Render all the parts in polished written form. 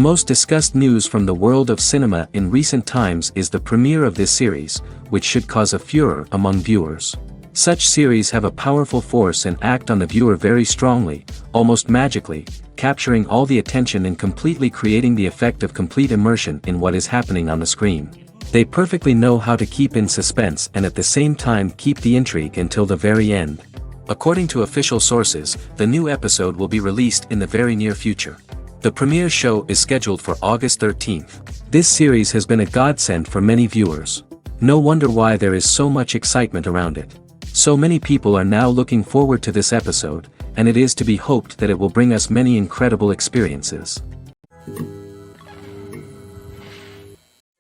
most discussed news from the world of cinema in recent times is the premiere of this series, which should cause a furor among viewers. Such series have a powerful force and act on the viewer very strongly, almost magically, capturing all the attention and completely creating the effect of complete immersion in what is happening on the screen. They perfectly know how to keep in suspense and at the same time keep the intrigue until the very end. According to official sources, the new episode will be released in the very near future. The premiere show is scheduled for August 13th. This series has been a godsend for many viewers. No wonder why there is so much excitement around it. So many people are now looking forward to this episode, and it is to be hoped that it will bring us many incredible experiences.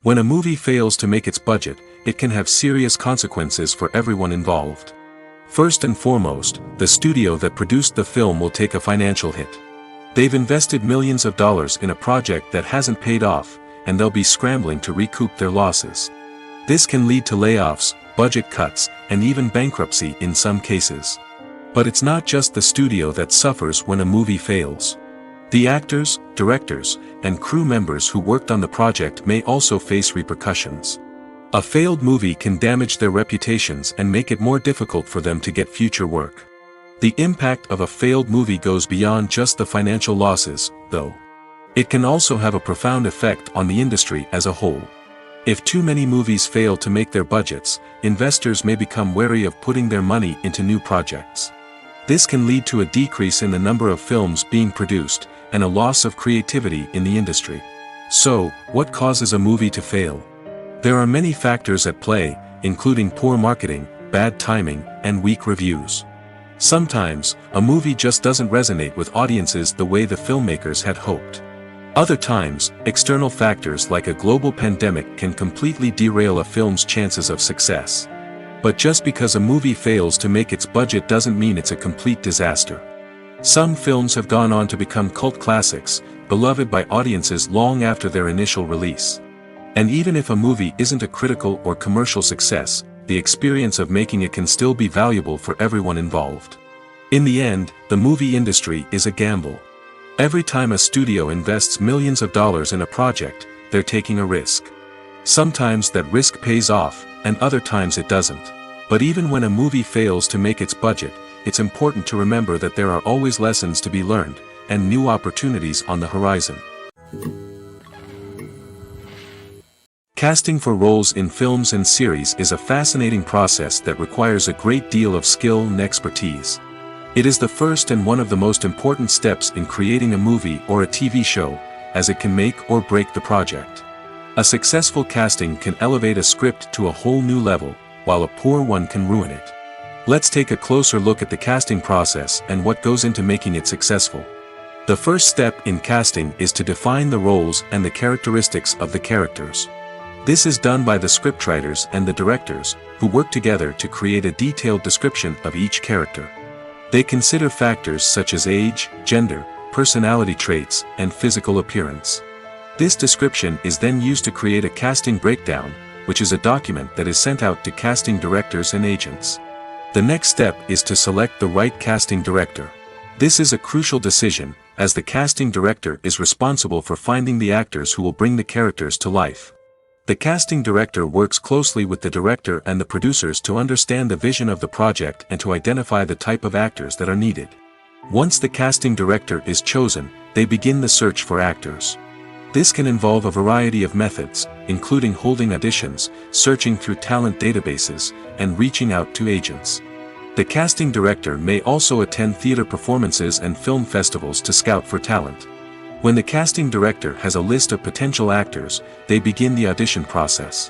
When a movie fails to make its budget, it can have serious consequences for everyone involved. First and foremost, the studio that produced the film will take a financial hit. They've invested millions of dollars in a project that hasn't paid off, and they'll be scrambling to recoup their losses. This can lead to layoffs, budget cuts, and even bankruptcy in some cases. But it's not just the studio that suffers when a movie fails. The actors, directors, and crew members who worked on the project may also face repercussions. A failed movie can damage their reputations and make it more difficult for them to get future work. The impact of a failed movie goes beyond just the financial losses, though. It can also have a profound effect on the industry as a whole. If too many movies fail to make their budgets, investors may become wary of putting their money into new projects. This can lead to a decrease in the number of films being produced, and a loss of creativity in the industry. So, what causes a movie to fail? There are many factors at play, including poor marketing, bad timing, and weak reviews. Sometimes, a movie just doesn't resonate with audiences the way the filmmakers had hoped. Other times, external factors like a global pandemic can completely derail a film's chances of success. But just because a movie fails to make its budget doesn't mean it's a complete disaster. Some films have gone on to become cult classics, beloved by audiences long after their initial release. And even if a movie isn't a critical or commercial success, the experience of making it can still be valuable for everyone involved. In the end, the movie industry is a gamble. Every time a studio invests millions of dollars in a project, they're taking a risk. Sometimes that risk pays off, and other times it doesn't. But even when a movie fails to make its budget, it's important to remember that there are always lessons to be learned, and new opportunities on the horizon. Casting for roles in films and series is a fascinating process that requires a great deal of skill and expertise. It is the first and one of the most important steps in creating a movie or a TV show, as it can make or break the project. A successful casting can elevate a script to a whole new level, while a poor one can ruin it. Let's take a closer look at the casting process and what goes into making it successful. The first step in casting is to define the roles and the characteristics of the characters. This is done by the scriptwriters and the directors, who work together to create a detailed description of each character. They consider factors such as age, gender, personality traits, and physical appearance. This description is then used to create a casting breakdown, which is a document that is sent out to casting directors and agents. The next step is to select the right casting director. This is a crucial decision, as the casting director is responsible for finding the actors who will bring the characters to life. The casting director works closely with the director and the producers to understand the vision of the project and to identify the type of actors that are needed. Once the casting director is chosen, they begin the search for actors. This can involve a variety of methods, including holding auditions, searching through talent databases, and reaching out to agents. The casting director may also attend theater performances and film festivals to scout for talent. When the casting director has a list of potential actors, they begin the audition process.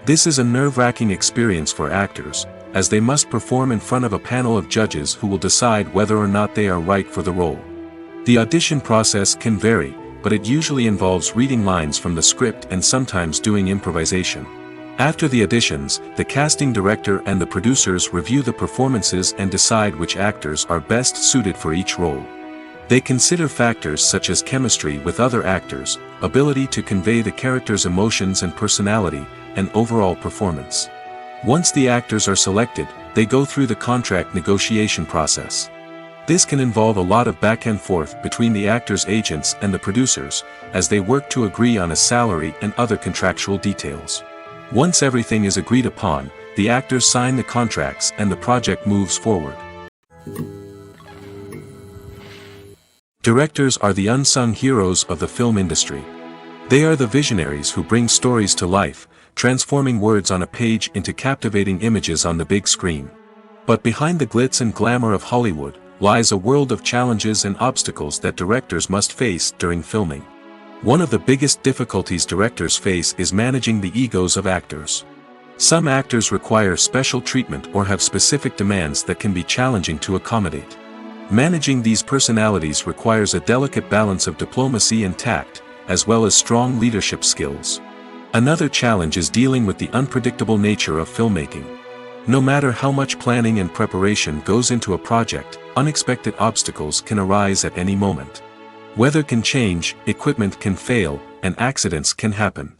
This is a nerve-wracking experience for actors, as they must perform in front of a panel of judges who will decide whether or not they are right for the role. The audition process can vary, but it usually involves reading lines from the script and sometimes doing improvisation. After the auditions, the casting director and the producers review the performances and decide which actors are best suited for each role. They consider factors such as chemistry with other actors, ability to convey the character's emotions and personality, and overall performance. Once the actors are selected, they go through the contract negotiation process. This can involve a lot of back and forth between the actors' agents and the producers, as they work to agree on a salary and other contractual details. Once everything is agreed upon, the actors sign the contracts and the project moves forward. Directors are the unsung heroes of the film industry. They are the visionaries who bring stories to life, transforming words on a page into captivating images on the big screen. But behind the glitz and glamour of Hollywood, lies a world of challenges and obstacles that directors must face during filming. One of the biggest difficulties directors face is managing the egos of actors. Some actors require special treatment or have specific demands that can be challenging to accommodate. Managing these personalities requires a delicate balance of diplomacy and tact, as well as strong leadership skills. Another challenge is dealing with the unpredictable nature of filmmaking. No matter how much planning and preparation goes into a project, unexpected obstacles can arise at any moment. Weather can change, equipment can fail, and accidents can happen.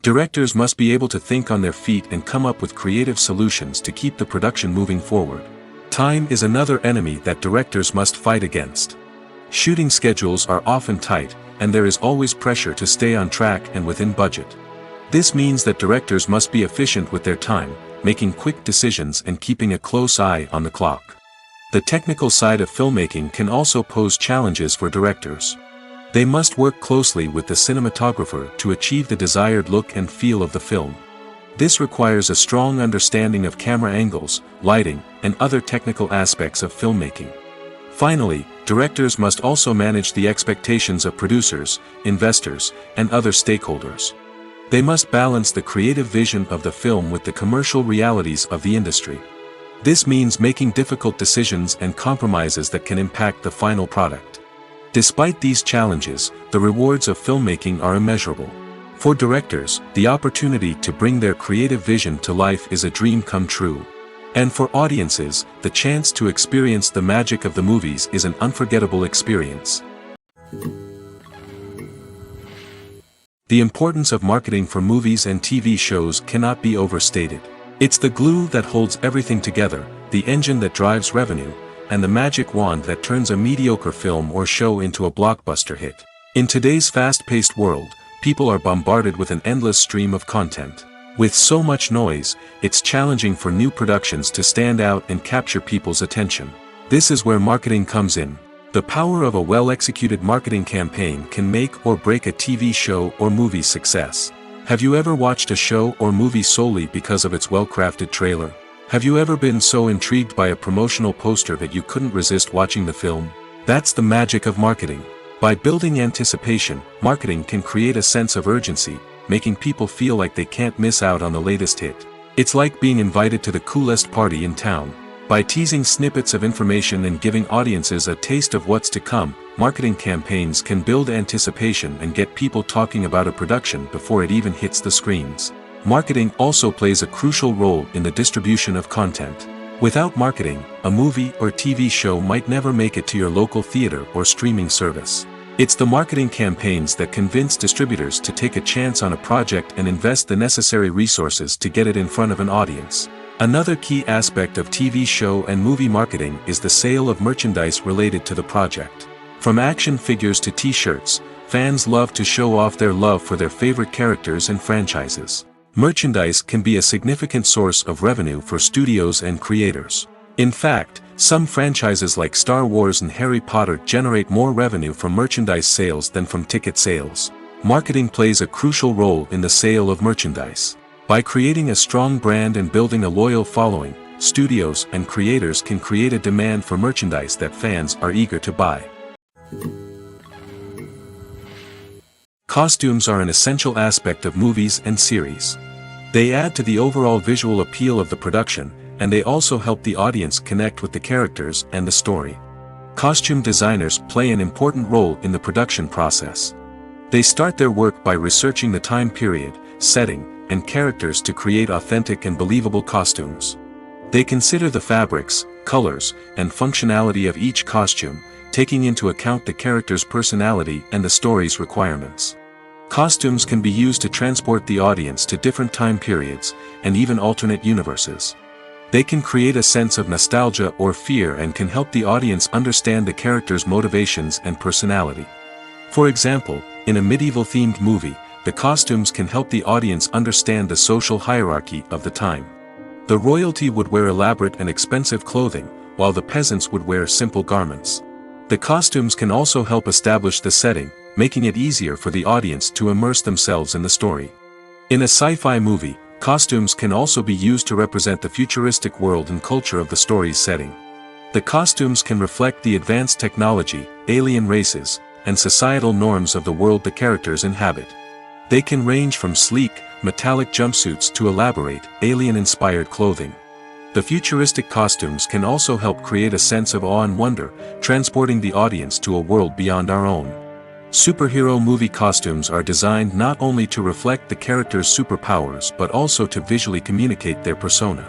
Directors must be able to think on their feet and come up with creative solutions to keep the production moving forward. Time is another enemy that directors must fight against. Shooting schedules are often tight, and there is always pressure to stay on track and within budget. This means that directors must be efficient with their time, making quick decisions and keeping a close eye on the clock. The technical side of filmmaking can also pose challenges for directors. They must work closely with the cinematographer to achieve the desired look and feel of the film. This requires a strong understanding of camera angles, lighting, and other technical aspects of filmmaking. Finally, directors must also manage the expectations of producers, investors, and other stakeholders. They must balance the creative vision of the film with the commercial realities of the industry. This means making difficult decisions and compromises that can impact the final product. Despite these challenges, the rewards of filmmaking are immeasurable. For directors, the opportunity to bring their creative vision to life is a dream come true. And for audiences, the chance to experience the magic of the movies is an unforgettable experience. The importance of marketing for movies and TV shows cannot be overstated. It's the glue that holds everything together, the engine that drives revenue, and the magic wand that turns a mediocre film or show into a blockbuster hit. In today's fast-paced world, people are bombarded with an endless stream of content. With so much noise, it's challenging for new productions to stand out and capture people's attention. This is where marketing comes in. The power of a well-executed marketing campaign can make or break a TV show or movie's success. Have you ever watched a show or movie solely because of its well-crafted trailer? Have you ever been so intrigued by a promotional poster that you couldn't resist watching the film? That's the magic of marketing. By building anticipation, marketing can create a sense of urgency, making people feel like they can't miss out on the latest hit. It's like being invited to the coolest party in town. By teasing snippets of information and giving audiences a taste of what's to come, marketing campaigns can build anticipation and get people talking about a production before it even hits the screens. Marketing also plays a crucial role in the distribution of content. Without marketing, a movie or TV show might never make it to your local theater or streaming service. It's the marketing campaigns that convince distributors to take a chance on a project and invest the necessary resources to get it in front of an audience. Another key aspect of TV show and movie marketing is the sale of merchandise related to the project. From action figures to t-shirts, fans love to show off their love for their favorite characters and franchises. Merchandise can be a significant source of revenue for studios and creators. In fact, some franchises like Star Wars and Harry Potter generate more revenue from merchandise sales than from ticket sales. Marketing plays a crucial role in the sale of merchandise. By creating a strong brand and building a loyal following, studios and creators can create a demand for merchandise that fans are eager to buy. Costumes are an essential aspect of movies and series. They add to the overall visual appeal of the production, and they also help the audience connect with the characters and the story. Costume designers play an important role in the production process. They start their work by researching the time period, setting, and characters to create authentic and believable costumes. They consider the fabrics, colors, and functionality of each costume, taking into account the character's personality and the story's requirements. Costumes can be used to transport the audience to different time periods, and even alternate universes. They can create a sense of nostalgia or fear and can help the audience understand the character's motivations and personality. For example, in a medieval-themed movie, the costumes can help the audience understand the social hierarchy of the time. The royalty would wear elaborate and expensive clothing, while the peasants would wear simple garments. The costumes can also help establish the setting, making it easier for the audience to immerse themselves in the story. In a sci-fi movie, costumes can also be used to represent the futuristic world and culture of the story's setting. The costumes can reflect the advanced technology, alien races, and societal norms of the world the characters inhabit. They can range from sleek, metallic jumpsuits to elaborate, alien-inspired clothing. The futuristic costumes can also help create a sense of awe and wonder, transporting the audience to a world beyond our own. Superhero movie costumes are designed not only to reflect the character's superpowers but also to visually communicate their persona.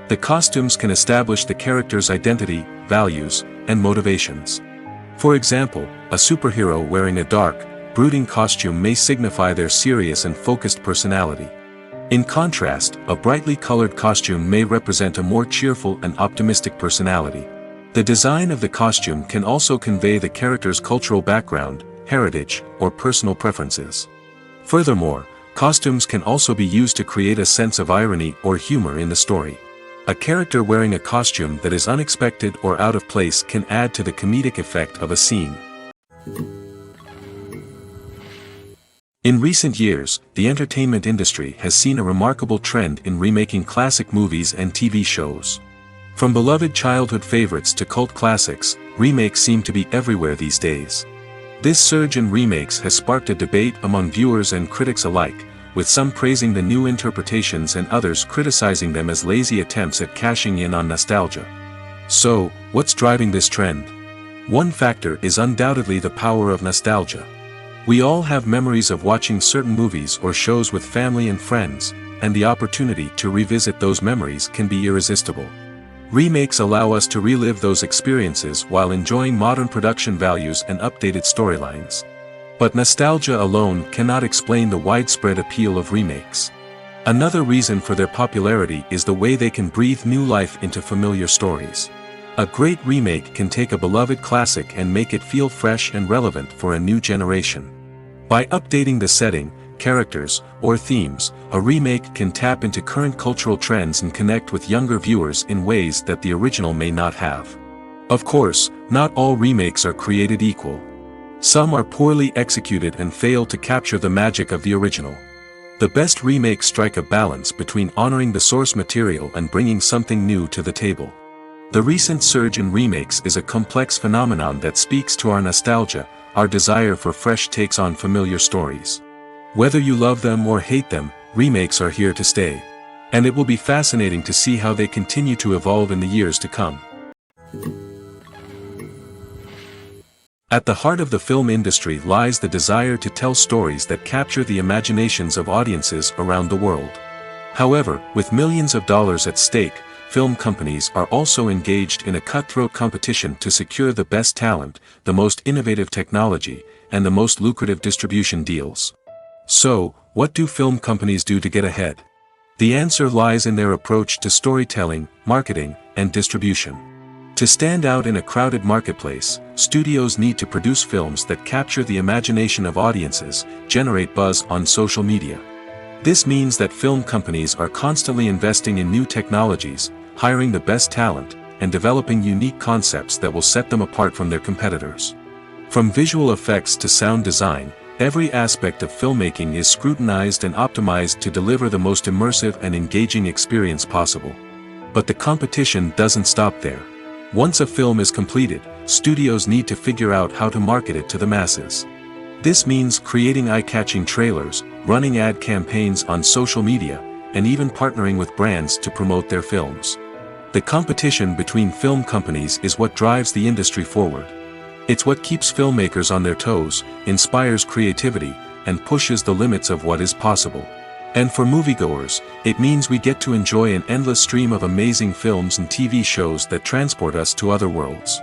The costumes can establish the character's identity, values, and motivations. For example, a superhero wearing a dark, brooding costume may signify their serious and focused personality. In contrast, a brightly colored costume may represent a more cheerful and optimistic personality. The design of the costume can also convey the character's cultural background, heritage, or personal preferences. Furthermore, costumes can also be used to create a sense of irony or humor in the story. A character wearing a costume that is unexpected or out of place can add to the comedic effect of a scene. In recent years, the entertainment industry has seen a remarkable trend in remaking classic movies and TV shows. From beloved childhood favorites to cult classics, remakes seem to be everywhere these days. This surge in remakes has sparked a debate among viewers and critics alike, with some praising the new interpretations and others criticizing them as lazy attempts at cashing in on nostalgia. So, what's driving this trend? One factor is undoubtedly the power of nostalgia. We all have memories of watching certain movies or shows with family and friends, and the opportunity to revisit those memories can be irresistible. Remakes allow us to relive those experiences while enjoying modern production values and updated storylines. But nostalgia alone cannot explain the widespread appeal of remakes. Another reason for their popularity is the way they can breathe new life into familiar stories. A great remake can take a beloved classic and make it feel fresh and relevant for a new generation. By updating the setting, characters, or themes, a remake can tap into current cultural trends and connect with younger viewers in ways that the original may not have. Of course, not all remakes are created equal. Some are poorly executed and fail to capture the magic of the original. The best remakes strike a balance between honoring the source material and bringing something new to the table. The recent surge in remakes is a complex phenomenon that speaks to our nostalgia, our desire for fresh takes on familiar stories. Whether you love them or hate them, remakes are here to stay. And it will be fascinating to see how they continue to evolve in the years to come. At the heart of the film industry lies the desire to tell stories that capture the imaginations of audiences around the world. However, with millions of dollars at stake, film companies are also engaged in a cutthroat competition to secure the best talent, the most innovative technology, and the most lucrative distribution deals. So, what do film companies do to get ahead? The answer lies in their approach to storytelling, marketing, and distribution. To stand out in a crowded marketplace, studios need to produce films that capture the imagination of audiences, generate buzz on social media. This means that film companies are constantly investing in new technologies, hiring the best talent, and developing unique concepts that will set them apart from their competitors. From visual effects to sound design, every aspect of filmmaking is scrutinized and optimized to deliver the most immersive and engaging experience possible. But the competition doesn't stop there. Once a film is completed, studios need to figure out how to market it to the masses. This means creating eye-catching trailers, running ad campaigns on social media, and even partnering with brands to promote their films. The competition between film companies is what drives the industry forward. It's what keeps filmmakers on their toes, inspires creativity, and pushes the limits of what is possible. And for moviegoers, it means we get to enjoy an endless stream of amazing films and TV shows that transport us to other worlds.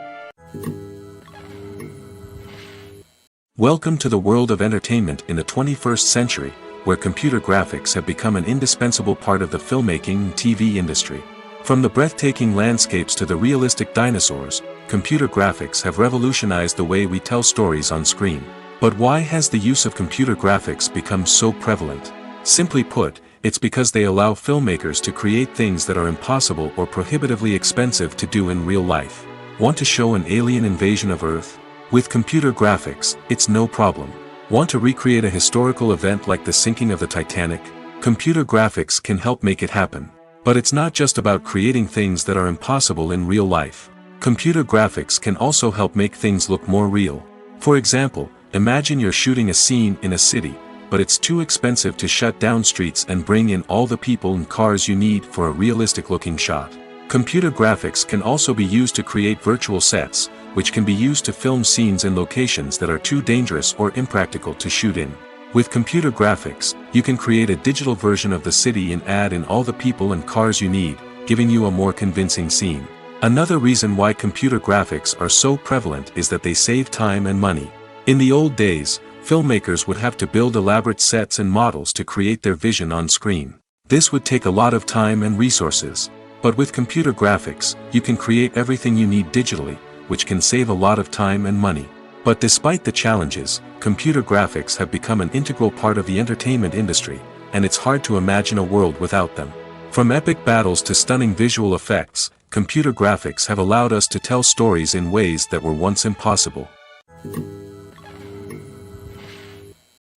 Welcome to the world of entertainment in the 21st century, where computer graphics have become an indispensable part of the filmmaking and TV industry. From the breathtaking landscapes to the realistic dinosaurs, computer graphics have revolutionized the way we tell stories on screen. But why has the use of computer graphics become so prevalent? Simply put, it's because they allow filmmakers to create things that are impossible or prohibitively expensive to do in real life. Want to show an alien invasion of Earth? With computer graphics, it's no problem. Want to recreate a historical event like the sinking of the Titanic? Computer graphics can help make it happen. But it's not just about creating things that are impossible in real life. Computer graphics can also help make things look more real. For example, imagine you're shooting a scene in a city, but it's too expensive to shut down streets and bring in all the people and cars you need for a realistic-looking shot. Computer graphics can also be used to create virtual sets, which can be used to film scenes in locations that are too dangerous or impractical to shoot in. With computer graphics, you can create a digital version of the city and add in all the people and cars you need, giving you a more convincing scene. Another reason why computer graphics are so prevalent is that they save time and money. In the old days, filmmakers would have to build elaborate sets and models to create their vision on screen. This would take a lot of time and resources. But with computer graphics, you can create everything you need digitally, which can save a lot of time and money. But despite the challenges, computer graphics have become an integral part of the entertainment industry, and it's hard to imagine a world without them. From epic battles to stunning visual effects, computer graphics have allowed us to tell stories in ways that were once impossible.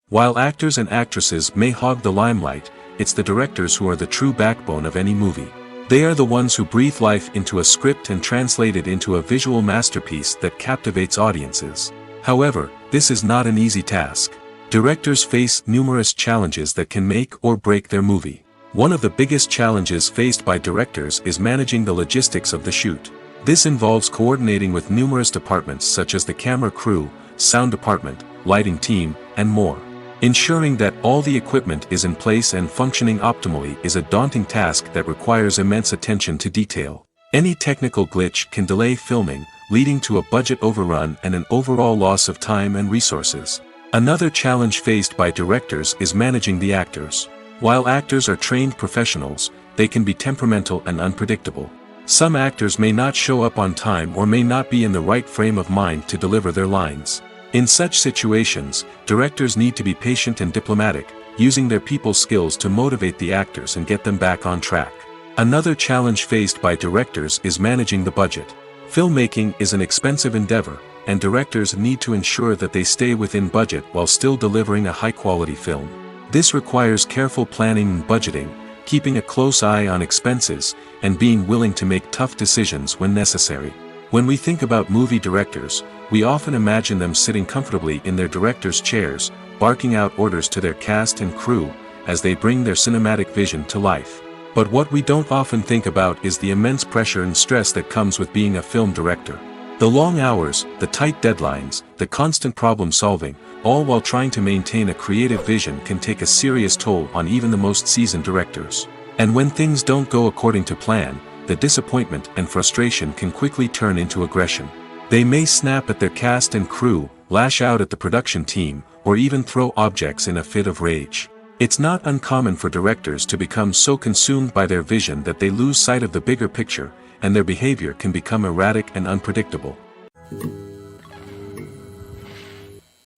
While actors and actresses may hog the limelight, it's the directors who are the true backbone of any movie. They are the ones who breathe life into a script and translate it into a visual masterpiece that captivates audiences. However, this is not an easy task. Directors face numerous challenges that can make or break their movie. One of the biggest challenges faced by directors is managing the logistics of the shoot. This involves coordinating with numerous departments such as the camera crew, sound department, lighting team, and more. Ensuring that all the equipment is in place and functioning optimally is a daunting task that requires immense attention to detail. Any technical glitch can delay filming, leading to a budget overrun and an overall loss of time and resources. Another challenge faced by directors is managing the actors. While actors are trained professionals, they can be temperamental and unpredictable. Some actors may not show up on time or may not be in the right frame of mind to deliver their lines. In such situations, directors need to be patient and diplomatic, using their people skills to motivate the actors and get them back on track. Another challenge faced by directors is managing the budget. Filmmaking is an expensive endeavor, and directors need to ensure that they stay within budget while still delivering a high-quality film. This requires careful planning and budgeting, keeping a close eye on expenses, and being willing to make tough decisions when necessary. When we think about movie directors, we often imagine them sitting comfortably in their director's chairs, barking out orders to their cast and crew, as they bring their cinematic vision to life. But what we don't often think about is the immense pressure and stress that comes with being a film director. The long hours, the tight deadlines, the constant problem solving, all while trying to maintain a creative vision can take a serious toll on even the most seasoned directors. And when things don't go according to plan, the disappointment and frustration can quickly turn into aggression. They may snap at their cast and crew, lash out at the production team, or even throw objects in a fit of rage. It's not uncommon for directors to become so consumed by their vision that they lose sight of the bigger picture, and their behavior can become erratic and unpredictable.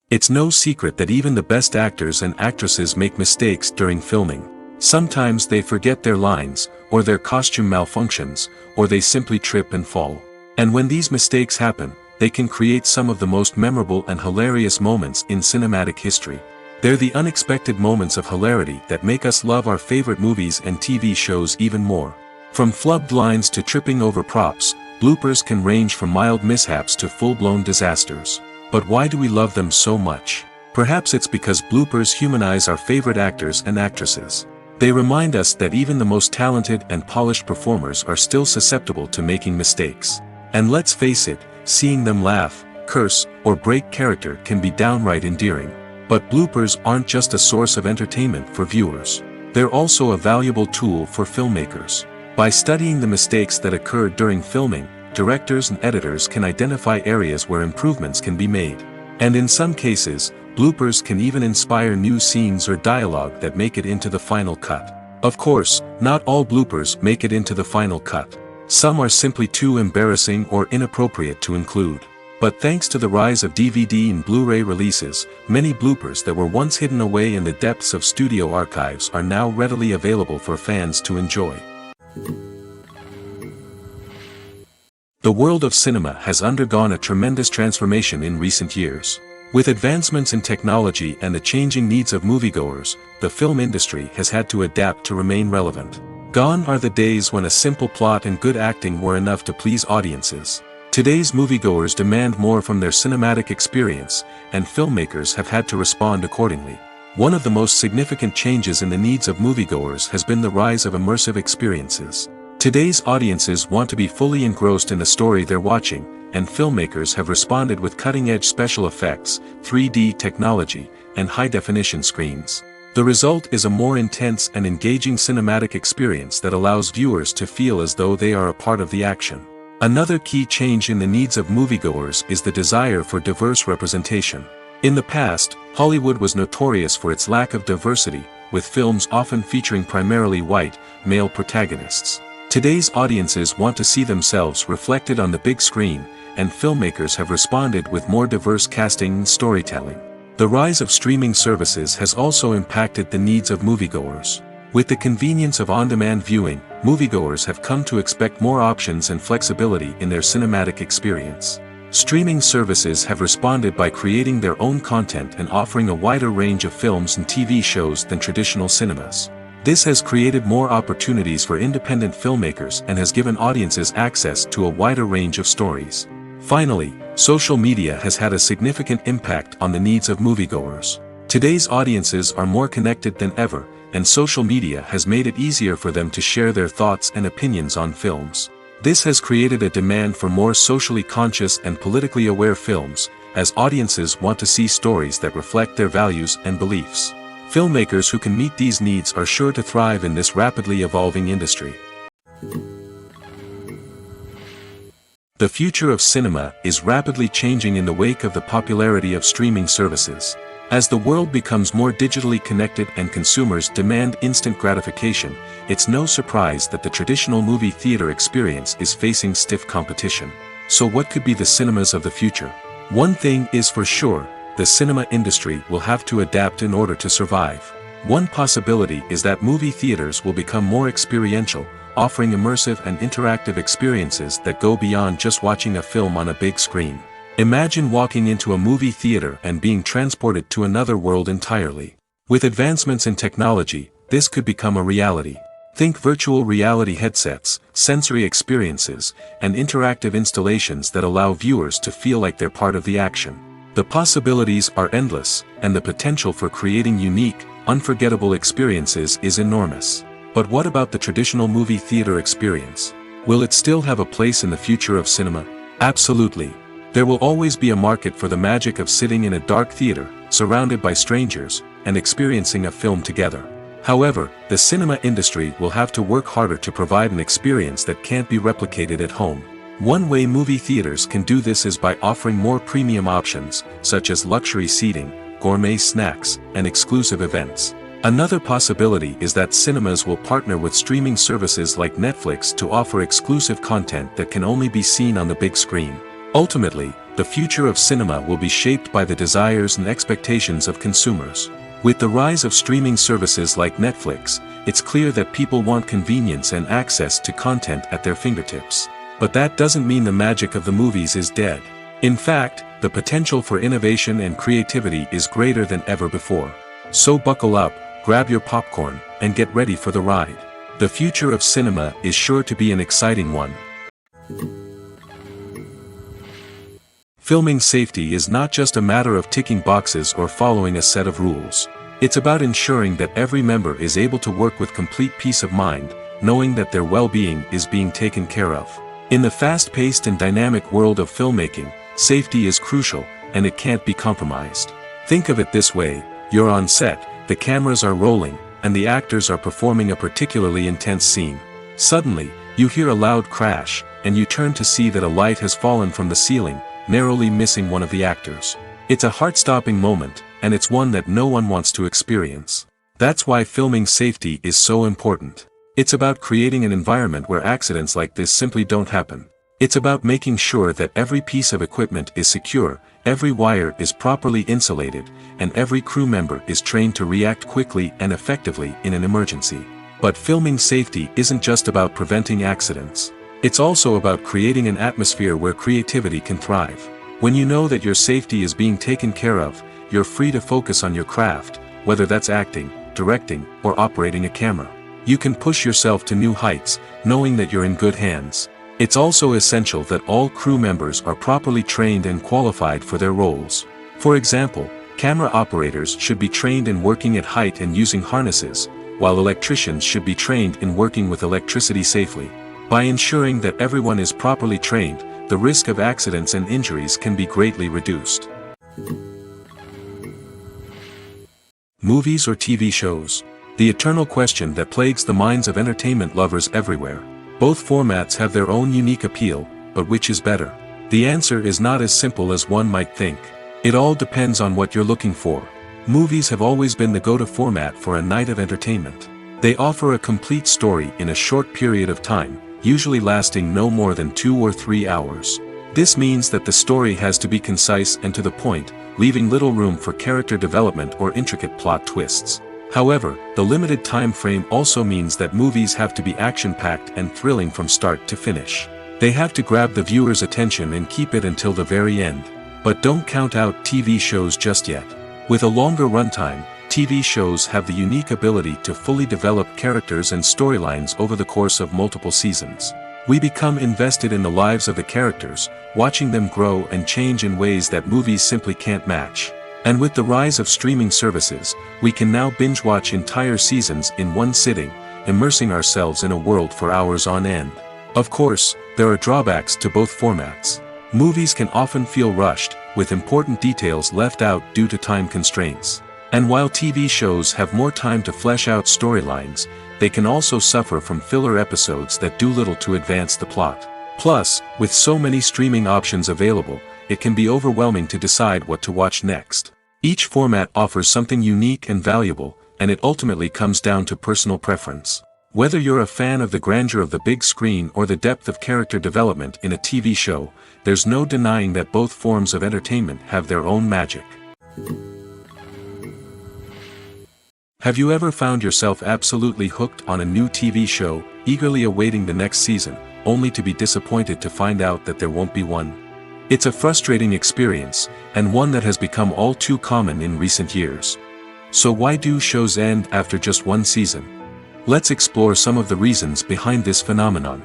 It's no secret that even the best actors and actresses make mistakes during filming. Sometimes they forget their lines, or their costume malfunctions, or they simply trip and fall. And when these mistakes happen, they can create some of the most memorable and hilarious moments in cinematic history. They're the unexpected moments of hilarity that make us love our favorite movies and TV shows even more. From flubbed lines to tripping over props, bloopers can range from mild mishaps to full-blown disasters. But why do we love them so much? Perhaps it's because bloopers humanize our favorite actors and actresses. They remind us that even the most talented and polished performers are still susceptible to making mistakes. And let's face it, seeing them laugh, curse, or break character can be downright endearing. But bloopers aren't just a source of entertainment for viewers. They're also a valuable tool for filmmakers. By studying the mistakes that occurred during filming, directors and editors can identify areas where improvements can be made. And in some cases, bloopers can even inspire new scenes or dialogue that make it into the final cut. Of course, not all bloopers make it into the final cut. Some are simply too embarrassing or inappropriate to include. But thanks to the rise of DVD and Blu-ray releases, many bloopers that were once hidden away in the depths of studio archives are now readily available for fans to enjoy. The world of cinema has undergone a tremendous transformation in recent years. With advancements in technology and the changing needs of moviegoers, the film industry has had to adapt to remain relevant. Gone are the days when a simple plot and good acting were enough to please audiences. Today's moviegoers demand more from their cinematic experience, and filmmakers have had to respond accordingly. One of the most significant changes in the needs of moviegoers has been the rise of immersive experiences. Today's audiences want to be fully engrossed in the story they're watching, and filmmakers have responded with cutting-edge special effects, 3D technology, and high-definition screens. The result is a more intense and engaging cinematic experience that allows viewers to feel as though they are a part of the action. Another key change in the needs of moviegoers is the desire for diverse representation. In the past, Hollywood was notorious for its lack of diversity, with films often featuring primarily white, male protagonists. Today's audiences want to see themselves reflected on the big screen, and filmmakers have responded with more diverse casting and storytelling. The rise of streaming services has also impacted the needs of moviegoers. With the convenience of on-demand viewing, moviegoers have come to expect more options and flexibility in their cinematic experience. Streaming services have responded by creating their own content and offering a wider range of films and TV shows than traditional cinemas. This has created more opportunities for independent filmmakers and has given audiences access to a wider range of stories. Finally, social media has had a significant impact on the needs of moviegoers. Today's audiences are more connected than ever, and social media has made it easier for them to share their thoughts and opinions on films. This has created a demand for more socially conscious and politically aware films, as audiences want to see stories that reflect their values and beliefs. Filmmakers who can meet these needs are sure to thrive in this rapidly evolving industry. The future of cinema is rapidly changing in the wake of the popularity of streaming services. As the world becomes more digitally connected and consumers demand instant gratification, it's no surprise that the traditional movie theater experience is facing stiff competition. So what could be the cinemas of the future? One thing is for sure, the cinema industry will have to adapt in order to survive. One possibility is that movie theaters will become more experiential, offering immersive and interactive experiences that go beyond just watching a film on a big screen. Imagine walking into a movie theater and being transported to another world entirely. With advancements in technology, this could become a reality. Think virtual reality headsets, sensory experiences, and interactive installations that allow viewers to feel like they're part of the action. The possibilities are endless, and the potential for creating unique, unforgettable experiences is enormous. But what about the traditional movie theater experience? Will it still have a place in the future of cinema? Absolutely. There will always be a market for the magic of sitting in a dark theater, surrounded by strangers, and experiencing a film together. However, the cinema industry will have to work harder to provide an experience that can't be replicated at home. One way movie theaters can do this is by offering more premium options, such as luxury seating, gourmet snacks, and exclusive events. Another possibility is that cinemas will partner with streaming services like Netflix to offer exclusive content that can only be seen on the big screen. Ultimately, the future of cinema will be shaped by the desires and expectations of consumers. With the rise of streaming services like Netflix, it's clear that people want convenience and access to content at their fingertips. But that doesn't mean the magic of the movies is dead. In fact, the potential for innovation and creativity is greater than ever before. So buckle up, grab your popcorn, and get ready for the ride. The future of cinema is sure to be an exciting one. Filming safety is not just a matter of ticking boxes or following a set of rules. It's about ensuring that every member is able to work with complete peace of mind, knowing that their well-being is being taken care of. In the fast-paced and dynamic world of filmmaking, safety is crucial, and it can't be compromised. Think of it this way: you're on set, the cameras are rolling, and the actors are performing a particularly intense scene. Suddenly, you hear a loud crash, and you turn to see that a light has fallen from the ceiling, narrowly missing one of the actors. It's a heart-stopping moment, and it's one that no one wants to experience. That's why filming safety is so important. It's about creating an environment where accidents like this simply don't happen. It's about making sure that every piece of equipment is secure, every wire is properly insulated, and every crew member is trained to react quickly and effectively in an emergency. But filming safety isn't just about preventing accidents. It's also about creating an atmosphere where creativity can thrive. When you know that your safety is being taken care of, you're free to focus on your craft, whether that's acting, directing, or operating a camera. You can push yourself to new heights, knowing that you're in good hands. It's also essential that all crew members are properly trained and qualified for their roles. For example, camera operators should be trained in working at height and using harnesses, while electricians should be trained in working with electricity safely. By ensuring that everyone is properly trained, the risk of accidents and injuries can be greatly reduced. Movies or TV shows? The eternal question that plagues the minds of entertainment lovers everywhere. Both formats have their own unique appeal, but which is better? The answer is not as simple as one might think. It all depends on what you're looking for. Movies have always been the go-to format for a night of entertainment. They offer a complete story in a short period of time, usually lasting no more than 2 or 3 hours. This means that the story has to be concise and to the point, leaving little room for character development or intricate plot twists. However, the limited time frame also means that movies have to be action-packed and thrilling from start to finish. They have to grab the viewer's attention and keep it until the very end. But don't count out TV shows just yet. With a longer runtime, TV shows have the unique ability to fully develop characters and storylines over the course of multiple seasons. We become invested in the lives of the characters, watching them grow and change in ways that movies simply can't match. And with the rise of streaming services, we can now binge-watch entire seasons in one sitting, immersing ourselves in a world for hours on end. Of course, there are drawbacks to both formats. Movies can often feel rushed, with important details left out due to time constraints. And while TV shows have more time to flesh out storylines, they can also suffer from filler episodes that do little to advance the plot. Plus, with so many streaming options available, it can be overwhelming to decide what to watch next. Each format offers something unique and valuable, and it ultimately comes down to personal preference. Whether you're a fan of the grandeur of the big screen or the depth of character development in a TV show, there's no denying that both forms of entertainment have their own magic. Have you ever found yourself absolutely hooked on a new TV show, eagerly awaiting the next season, only to be disappointed to find out that there won't be one? It's a frustrating experience, and one that has become all too common in recent years. So why do shows end after just one season? Let's explore some of the reasons behind this phenomenon.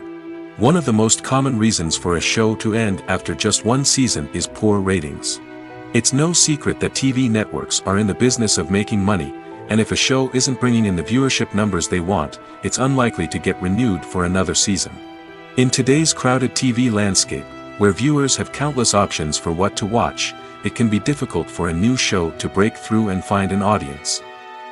One of the most common reasons for a show to end after just one season is poor ratings. It's no secret that TV networks are in the business of making money, and if a show isn't bringing in the viewership numbers they want, it's unlikely to get renewed for another season. In today's crowded TV landscape, where viewers have countless options for what to watch, it can be difficult for a new show to break through and find an audience.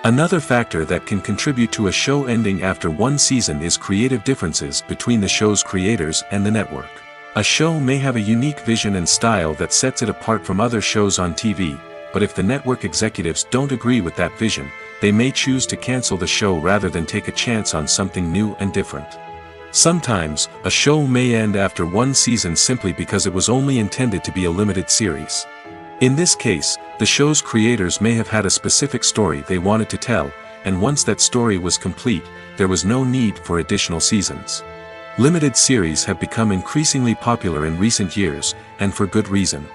Another factor that can contribute to a show ending after one season is creative differences between the show's creators and the network. A show may have a unique vision and style that sets it apart from other shows on TV, but if the network executives don't agree with that vision, they may choose to cancel the show rather than take a chance on something new and different. Sometimes, a show may end after one season simply because it was only intended to be a limited series. In this case, the show's creators may have had a specific story they wanted to tell, and once that story was complete, there was no need for additional seasons. Limited series have become increasingly popular in recent years, and for good reason.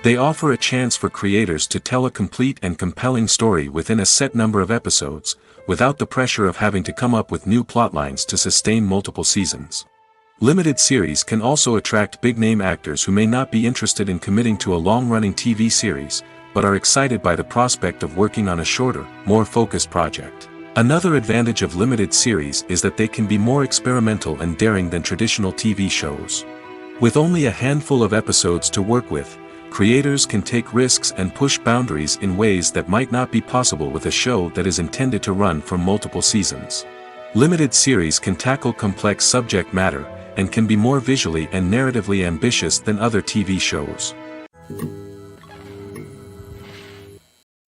They offer a chance for creators to tell a complete and compelling story within a set number of episodes, without the pressure of having to come up with new plotlines to sustain multiple seasons. Limited series can also attract big-name actors who may not be interested in committing to a long-running TV series, but are excited by the prospect of working on a shorter, more focused project. Another advantage of limited series is that they can be more experimental and daring than traditional TV shows. With only a handful of episodes to work with, creators can take risks and push boundaries in ways that might not be possible with a show that is intended to run for multiple seasons. Limited series can tackle complex subject matter, and can be more visually and narratively ambitious than other TV shows.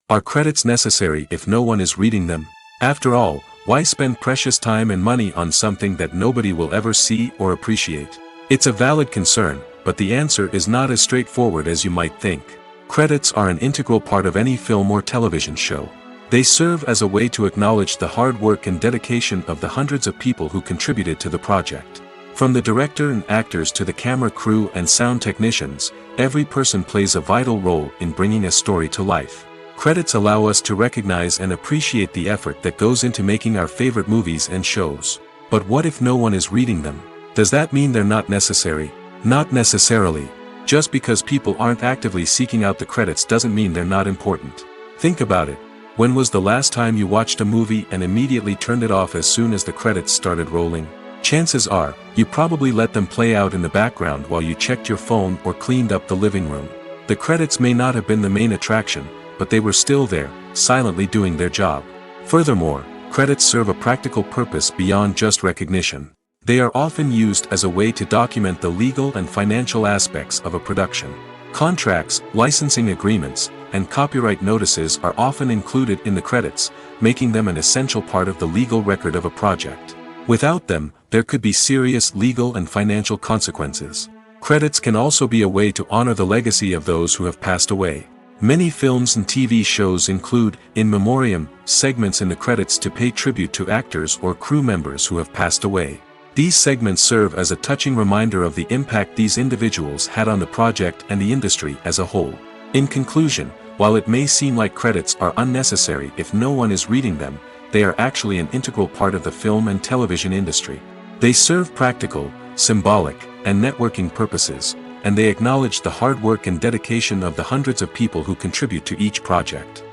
Are credits necessary if no one is reading them? After all, why spend precious time and money on something that nobody will ever see or appreciate? It's a valid concern, but the answer is not as straightforward as you might think. Credits are an integral part of any film or television show. They serve as a way to acknowledge the hard work and dedication of the hundreds of people who contributed to the project. From the director and actors to the camera crew and sound technicians, every person plays a vital role in bringing a story to life. Credits allow us to recognize and appreciate the effort that goes into making our favorite movies and shows. But what if no one is reading them? Does that mean they're not necessary? Not necessarily. Just because people aren't actively seeking out the credits doesn't mean they're not important. Think about it. When was the last time you watched a movie and immediately turned it off as soon as the credits started rolling? Chances are, you probably let them play out in the background while you checked your phone or cleaned up the living room. The credits may not have been the main attraction, but they were still there, silently doing their job. Furthermore, credits serve a practical purpose beyond just recognition. They are often used as a way to document the legal and financial aspects of a production. Contracts, licensing agreements, and copyright notices are often included in the credits, making them an essential part of the legal record of a project. Without them, there could be serious legal and financial consequences. Credits can also be a way to honor the legacy of those who have passed away. Many films and TV shows include, in memoriam, segments in the credits to pay tribute to actors or crew members who have passed away. These segments serve as a touching reminder of the impact these individuals had on the project and the industry as a whole. In conclusion, while it may seem like credits are unnecessary if no one is reading them, they are actually an integral part of the film and television industry. They serve practical, symbolic, and networking purposes, and they acknowledge the hard work and dedication of the hundreds of people who contribute to each project.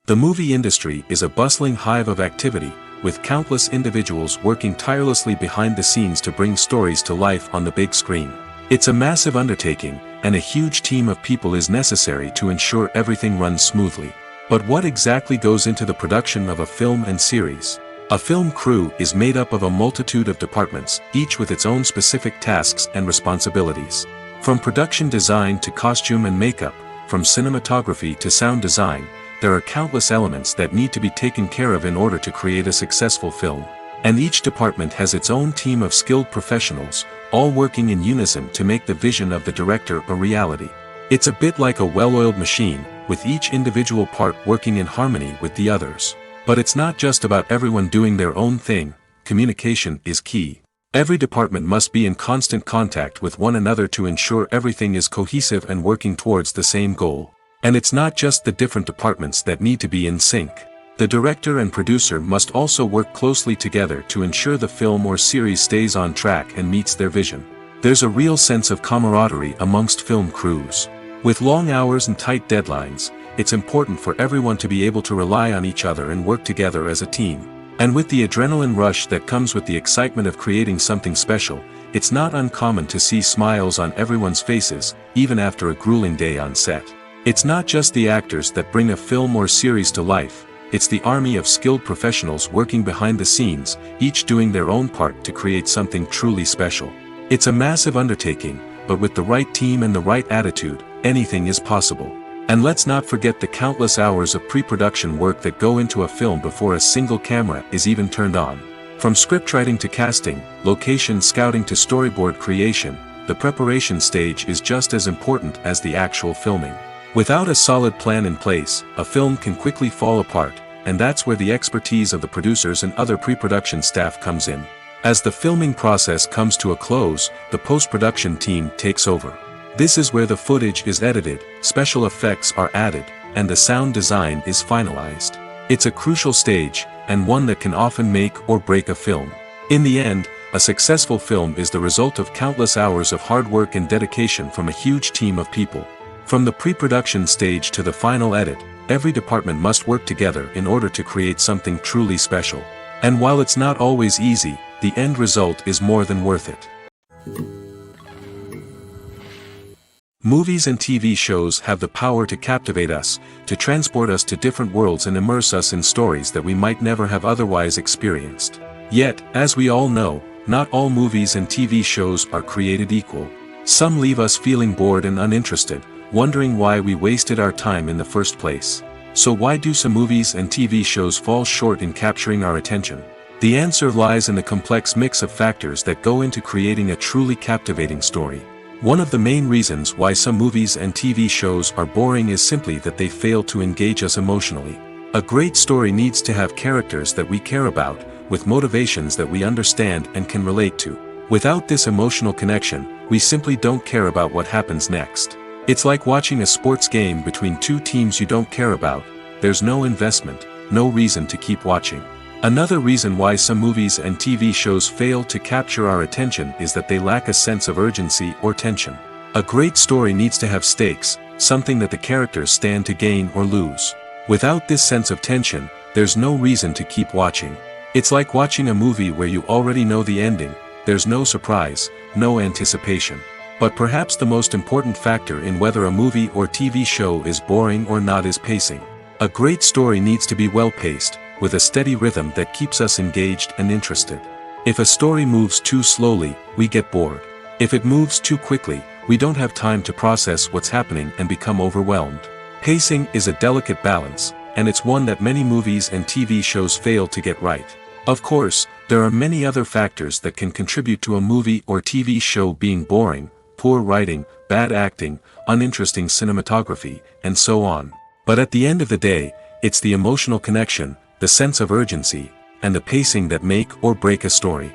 The movie industry is a bustling hive of activity, with countless individuals working tirelessly behind the scenes to bring stories to life on the big screen. It's a massive undertaking, and a huge team of people is necessary to ensure everything runs smoothly. But what exactly goes into the production of a film and series? A film crew is made up of a multitude of departments, each with its own specific tasks and responsibilities. From production design to costume and makeup, from cinematography to sound design, there are countless elements that need to be taken care of in order to create a successful film. And each department has its own team of skilled professionals, all working in unison to make the vision of the director a reality. It's a bit like a well-oiled machine, with each individual part working in harmony with the others. But it's not just about everyone doing their own thing. Communication is key. Every department must be in constant contact with one another to ensure everything is cohesive and working towards the same goal. And it's not just the different departments that need to be in sync. The director and producer must also work closely together to ensure the film or series stays on track and meets their vision. There's a real sense of camaraderie amongst film crews. With long hours and tight deadlines, it's important for everyone to be able to rely on each other and work together as a team. And with the adrenaline rush that comes with the excitement of creating something special, it's not uncommon to see smiles on everyone's faces, even after a grueling day on set. It's not just the actors that bring a film or series to life, it's the army of skilled professionals working behind the scenes, each doing their own part to create something truly special. It's a massive undertaking, but with the right team and the right attitude, anything is possible. And let's not forget the countless hours of pre-production work that go into a film before a single camera is even turned on. From scriptwriting to casting, location scouting to storyboard creation, the preparation stage is just as important as the actual filming. Without a solid plan in place, a film can quickly fall apart, and that's where the expertise of the producers and other pre-production staff comes in. As the filming process comes to a close, the post-production team takes over. This is where the footage is edited, special effects are added, and the sound design is finalized. It's a crucial stage, and one that can often make or break a film. In the end, a successful film is the result of countless hours of hard work and dedication from a huge team of people. From the pre-production stage to the final edit, every department must work together in order to create something truly special. And while it's not always easy, the end result is more than worth it. Movies and TV shows have the power to captivate us, to transport us to different worlds and immerse us in stories that we might never have otherwise experienced. Yet, as we all know, not all movies and TV shows are created equal. Some leave us feeling bored and uninterested, wondering why we wasted our time in the first place. So why do some movies and TV shows fall short in capturing our attention? The answer lies in the complex mix of factors that go into creating a truly captivating story. One of the main reasons why some movies and TV shows are boring is simply that they fail to engage us emotionally. A great story needs to have characters that we care about, with motivations that we understand and can relate to. Without this emotional connection, we simply don't care about what happens next. It's like watching a sports game between two teams you don't care about. There's no investment, no reason to keep watching. Another reason why some movies and TV shows fail to capture our attention is that they lack a sense of urgency or tension. A great story needs to have stakes, something that the characters stand to gain or lose. Without this sense of tension, there's no reason to keep watching. It's like watching a movie where you already know the ending. There's no surprise, no anticipation. But perhaps the most important factor in whether a movie or TV show is boring or not is pacing. A great story needs to be well-paced, with a steady rhythm that keeps us engaged and interested. If a story moves too slowly, we get bored. If it moves too quickly, we don't have time to process what's happening and become overwhelmed. Pacing is a delicate balance, and it's one that many movies and TV shows fail to get right. Of course, there are many other factors that can contribute to a movie or TV show being boring: poor writing, bad acting, uninteresting cinematography, and so on. But at the end of the day, it's the emotional connection, the sense of urgency, and the pacing that make or break a story.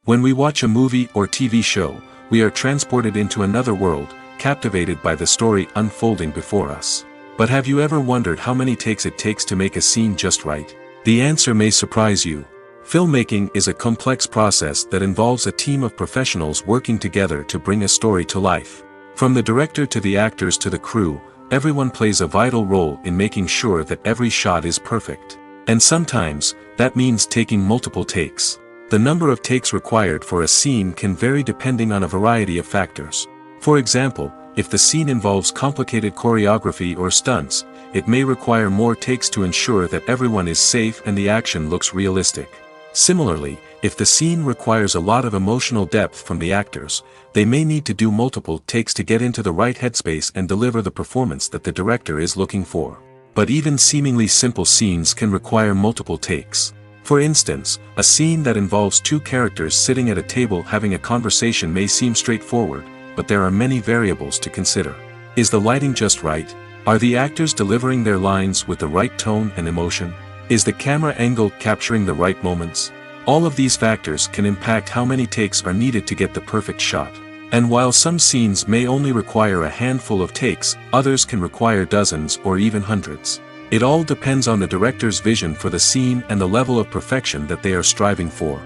When we watch a movie or TV show, we are transported into another world, captivated by the story unfolding before us. But have you ever wondered how many takes it takes to make a scene just right? The answer may surprise you. Filmmaking is a complex process that involves a team of professionals working together to bring a story to life. From the director to the actors to the crew, everyone plays a vital role in making sure that every shot is perfect. And sometimes, that means taking multiple takes. The number of takes required for a scene can vary depending on a variety of factors. For example, if the scene involves complicated choreography or stunts, it may require more takes to ensure that everyone is safe and the action looks realistic. Similarly, if the scene requires a lot of emotional depth from the actors, they may need to do multiple takes to get into the right headspace and deliver the performance that the director is looking for. But even seemingly simple scenes can require multiple takes. For instance, a scene that involves two characters sitting at a table having a conversation may seem straightforward, but there are many variables to consider. Is the lighting just right? Are the actors delivering their lines with the right tone and emotion? Is the camera angle capturing the right moments? All of these factors can impact how many takes are needed to get the perfect shot. And while some scenes may only require a handful of takes, others can require dozens or even hundreds. It all depends on the director's vision for the scene and the level of perfection that they are striving for.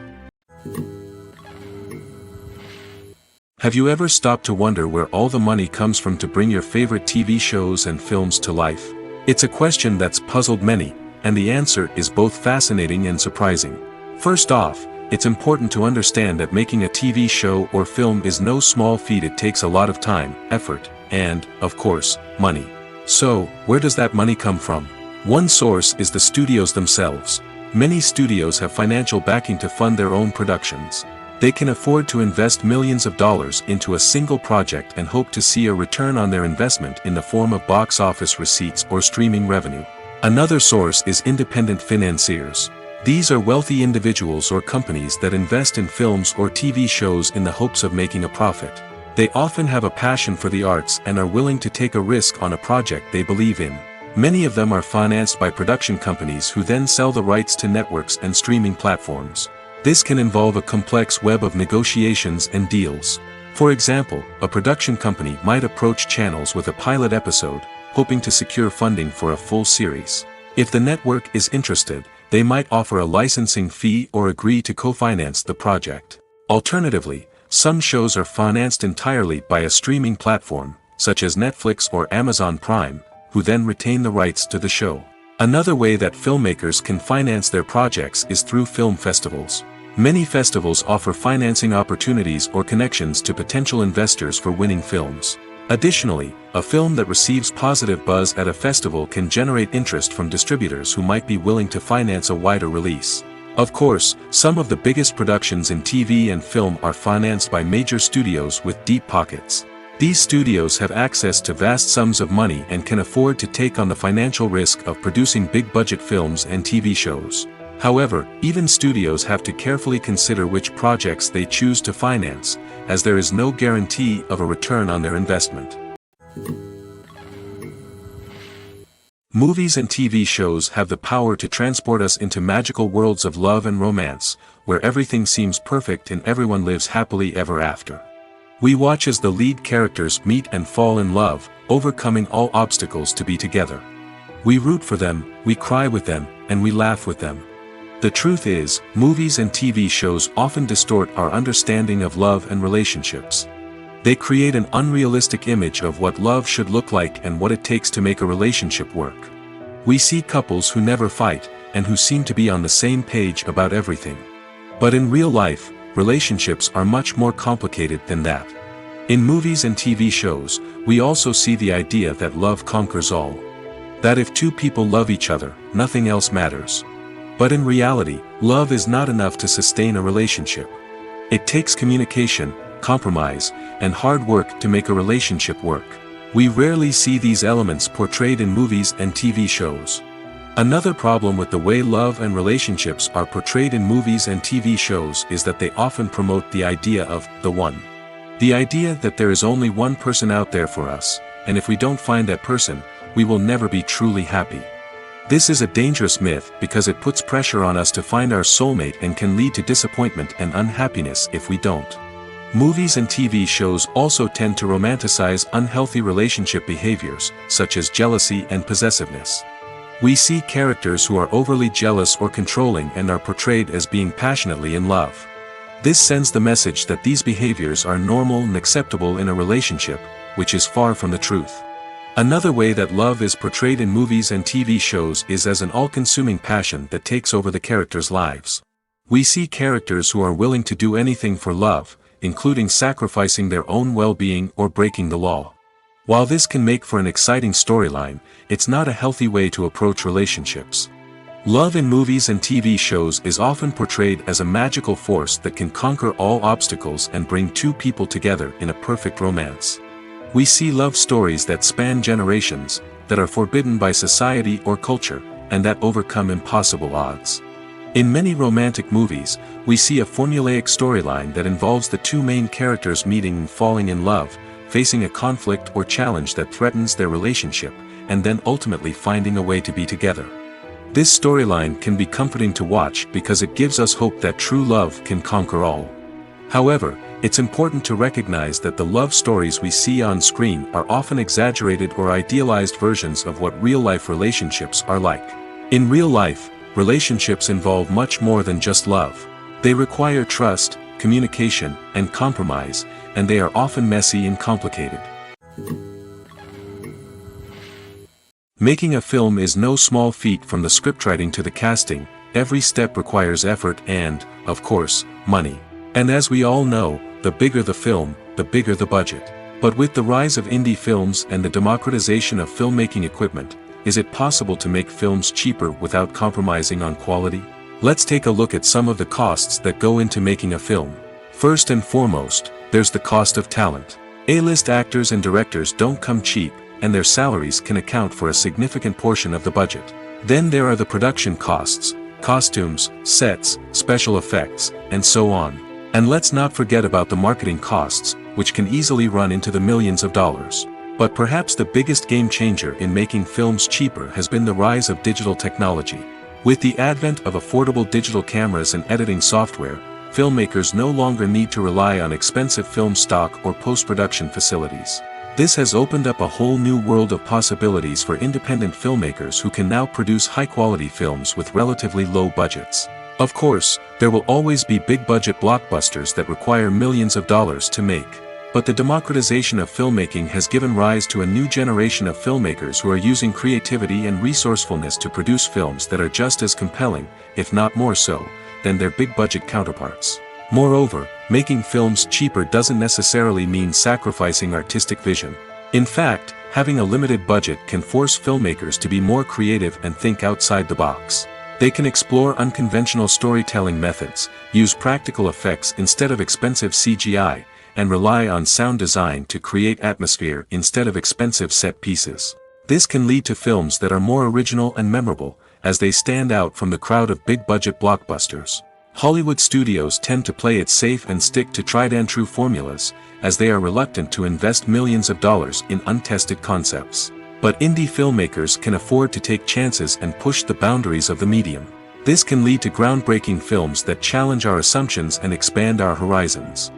Have you ever stopped to wonder where all the money comes from to bring your favorite TV shows and films to life? It's a question that's puzzled many, and the answer is both fascinating and surprising. First off, it's important to understand that making a TV show or film is no small feat. It takes a lot of time, effort, and, of course, money. So, where does that money come from? One source is the studios themselves. Many studios have financial backing to fund their own productions. They can afford to invest millions of dollars into a single project and hope to see a return on their investment in the form of box office receipts or streaming revenue. Another source is independent financiers. These are wealthy individuals or companies that invest in films or TV shows in the hopes of making a profit. They often have a passion for the arts and are willing to take a risk on a project they believe in. Many of them are financed by production companies who then sell the rights to networks and streaming platforms. This can involve a complex web of negotiations and deals. For example, a production company might approach channels with a pilot episode, hoping to secure funding for a full series. If the network is interested, they might offer a licensing fee or agree to co-finance the project. Alternatively, some shows are financed entirely by a streaming platform, such as Netflix or Amazon Prime, who then retain the rights to the show. Another way that filmmakers can finance their projects is through film festivals. Many festivals offer financing opportunities or connections to potential investors for winning films. Additionally, a film that receives positive buzz at a festival can generate interest from distributors who might be willing to finance a wider release. Of course, some of the biggest productions in TV and film are financed by major studios with deep pockets. These studios have access to vast sums of money and can afford to take on the financial risk of producing big-budget films and TV shows. However, even studios have to carefully consider which projects they choose to finance, as there is no guarantee of a return on their investment. Movies and TV shows have the power to transport us into magical worlds of love and romance, where everything seems perfect and everyone lives happily ever after. We watch as the lead characters meet and fall in love, overcoming all obstacles to be together. We root for them, we cry with them, and we laugh with them. The truth is, movies and TV shows often distort our understanding of love and relationships. They create an unrealistic image of what love should look like and what it takes to make a relationship work. We see couples who never fight, and who seem to be on the same page about everything. But in real life, relationships are much more complicated than that. In movies and TV shows, we also see the idea that love conquers all. That if two people love each other, nothing else matters. But in reality, love is not enough to sustain a relationship. It takes communication, compromise, and hard work to make a relationship work. We rarely see these elements portrayed in movies and TV shows. Another problem with the way love and relationships are portrayed in movies and TV shows is that they often promote the idea of the one. The idea that there is only one person out there for us, and if we don't find that person, we will never be truly happy. This is a dangerous myth because it puts pressure on us to find our soulmate and can lead to disappointment and unhappiness if we don't. Movies and TV shows also tend to romanticize unhealthy relationship behaviors, such as jealousy and possessiveness. We see characters who are overly jealous or controlling and are portrayed as being passionately in love. This sends the message that these behaviors are normal and acceptable in a relationship, which is far from the truth. Another way that love is portrayed in movies and TV shows is as an all-consuming passion that takes over the characters' lives. We see characters who are willing to do anything for love, including sacrificing their own well-being or breaking the law. While this can make for an exciting storyline, it's not a healthy way to approach relationships. Love in movies and TV shows is often portrayed as a magical force that can conquer all obstacles and bring two people together in a perfect romance. We see love stories that span generations, that are forbidden by society or culture, and that overcome impossible odds. In many romantic movies, we see a formulaic storyline that involves the two main characters meeting and falling in love, facing a conflict or challenge that threatens their relationship, and then ultimately finding a way to be together. This storyline can be comforting to watch because it gives us hope that true love can conquer all. However, it's important to recognize that the love stories we see on screen are often exaggerated or idealized versions of what real-life relationships are like. In real life, relationships involve much more than just love. They require trust, communication, and compromise, and they are often messy and complicated. Making a film is no small feat. From the scriptwriting to the casting, every step requires effort and, of course, money. And as we all know, the bigger the film, the bigger the budget. But with the rise of indie films and the democratization of filmmaking equipment, is it possible to make films cheaper without compromising on quality? Let's take a look at some of the costs that go into making a film. First and foremost, there's the cost of talent. A-list actors and directors don't come cheap, and their salaries can account for a significant portion of the budget. Then there are the production costs, costumes, sets, special effects, and so on. And let's not forget about the marketing costs, which can easily run into the millions of dollars. But perhaps the biggest game changer in making films cheaper has been the rise of digital technology. With the advent of affordable digital cameras and editing software, filmmakers no longer need to rely on expensive film stock or post-production facilities. This has opened up a whole new world of possibilities for independent filmmakers who can now produce high-quality films with relatively low budgets. Of course, there will always be big-budget blockbusters that require millions of dollars to make. But the democratization of filmmaking has given rise to a new generation of filmmakers who are using creativity and resourcefulness to produce films that are just as compelling, if not more so, than their big-budget counterparts. Moreover, making films cheaper doesn't necessarily mean sacrificing artistic vision. In fact, having a limited budget can force filmmakers to be more creative and think outside the box. They can explore unconventional storytelling methods, use practical effects instead of expensive CGI, and rely on sound design to create atmosphere instead of expensive set pieces. This can lead to films that are more original and memorable, as they stand out from the crowd of big-budget blockbusters. Hollywood studios tend to play it safe and stick to tried-and-true formulas, as they are reluctant to invest millions of dollars in untested concepts. But indie filmmakers can afford to take chances and push the boundaries of the medium. This can lead to groundbreaking films that challenge our assumptions and expand our horizons.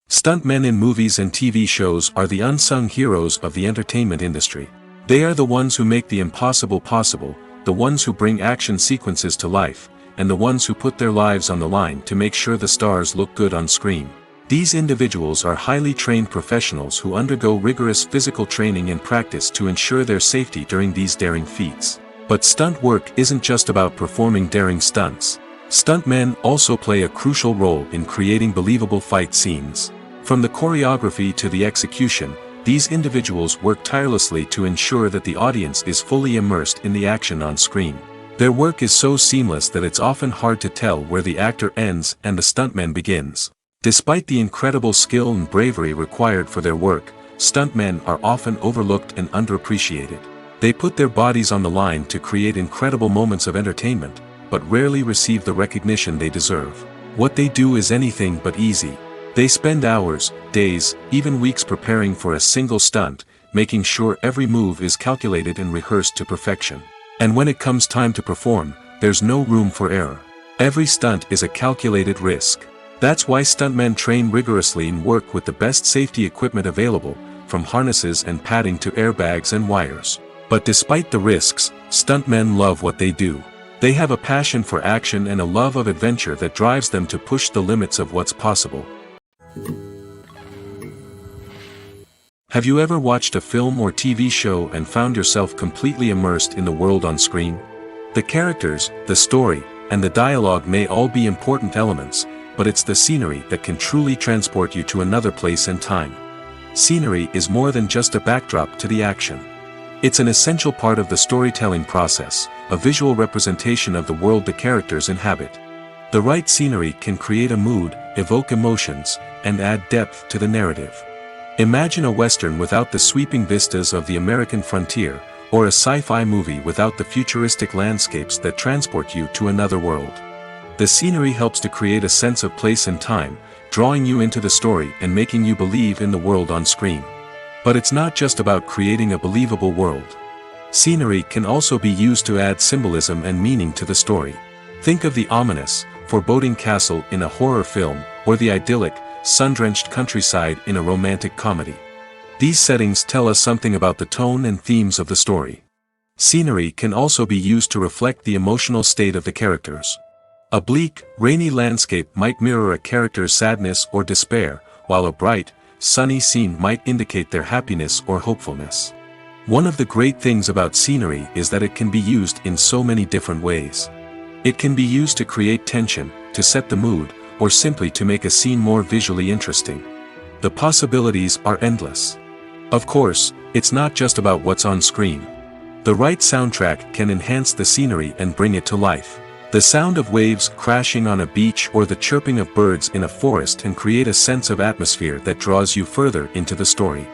Stuntmen in movies and TV shows are the unsung heroes of the entertainment industry. They are the ones who make the impossible possible, the ones who bring action sequences to life, and the ones who put their lives on the line to make sure the stars look good on screen. These individuals are highly trained professionals who undergo rigorous physical training and practice to ensure their safety during these daring feats. But stunt work isn't just about performing daring stunts. Stuntmen also play a crucial role in creating believable fight scenes. From the choreography to the execution, these individuals work tirelessly to ensure that the audience is fully immersed in the action on screen. Their work is so seamless that it's often hard to tell where the actor ends and the stuntman begins. Despite the incredible skill and bravery required for their work, stuntmen are often overlooked and underappreciated. They put their bodies on the line to create incredible moments of entertainment, but rarely receive the recognition they deserve. What they do is anything but easy. They spend hours, days, even weeks preparing for a single stunt, making sure every move is calculated and rehearsed to perfection. And when it comes time to perform, there's no room for error. Every stunt is a calculated risk. That's why stuntmen train rigorously and work with the best safety equipment available, from harnesses and padding to airbags and wires. But despite the risks, stuntmen love what they do. They have a passion for action and a love of adventure that drives them to push the limits of what's possible. Have you ever watched a film or TV show and found yourself completely immersed in the world on screen? The characters, the story, and the dialogue may all be important elements, but it's the scenery that can truly transport you to another place and time. Scenery is more than just a backdrop to the action. It's an essential part of the storytelling process, a visual representation of the world the characters inhabit. The right scenery can create a mood, evoke emotions, and add depth to the narrative. Imagine a Western without the sweeping vistas of the American frontier, or a sci-fi movie without the futuristic landscapes that transport you to another world. The scenery helps to create a sense of place and time, drawing you into the story and making you believe in the world on screen. But it's not just about creating a believable world. Scenery can also be used to add symbolism and meaning to the story. Think of the ominous, foreboding castle in a horror film, or the idyllic, sun-drenched countryside in a romantic comedy. These settings tell us something about the tone and themes of the story. Scenery can also be used to reflect the emotional state of the characters. A bleak, rainy landscape might mirror a character's sadness or despair, while a bright, sunny scene might indicate their happiness or hopefulness. One of the great things about scenery is that it can be used in so many different ways. It can be used to create tension, to set the mood, or simply to make a scene more visually interesting. The possibilities are endless. Of course, it's not just about what's on screen. The right soundtrack can enhance the scenery and bring it to life. The sound of waves crashing on a beach or the chirping of birds in a forest can create a sense of atmosphere that draws you further into the story.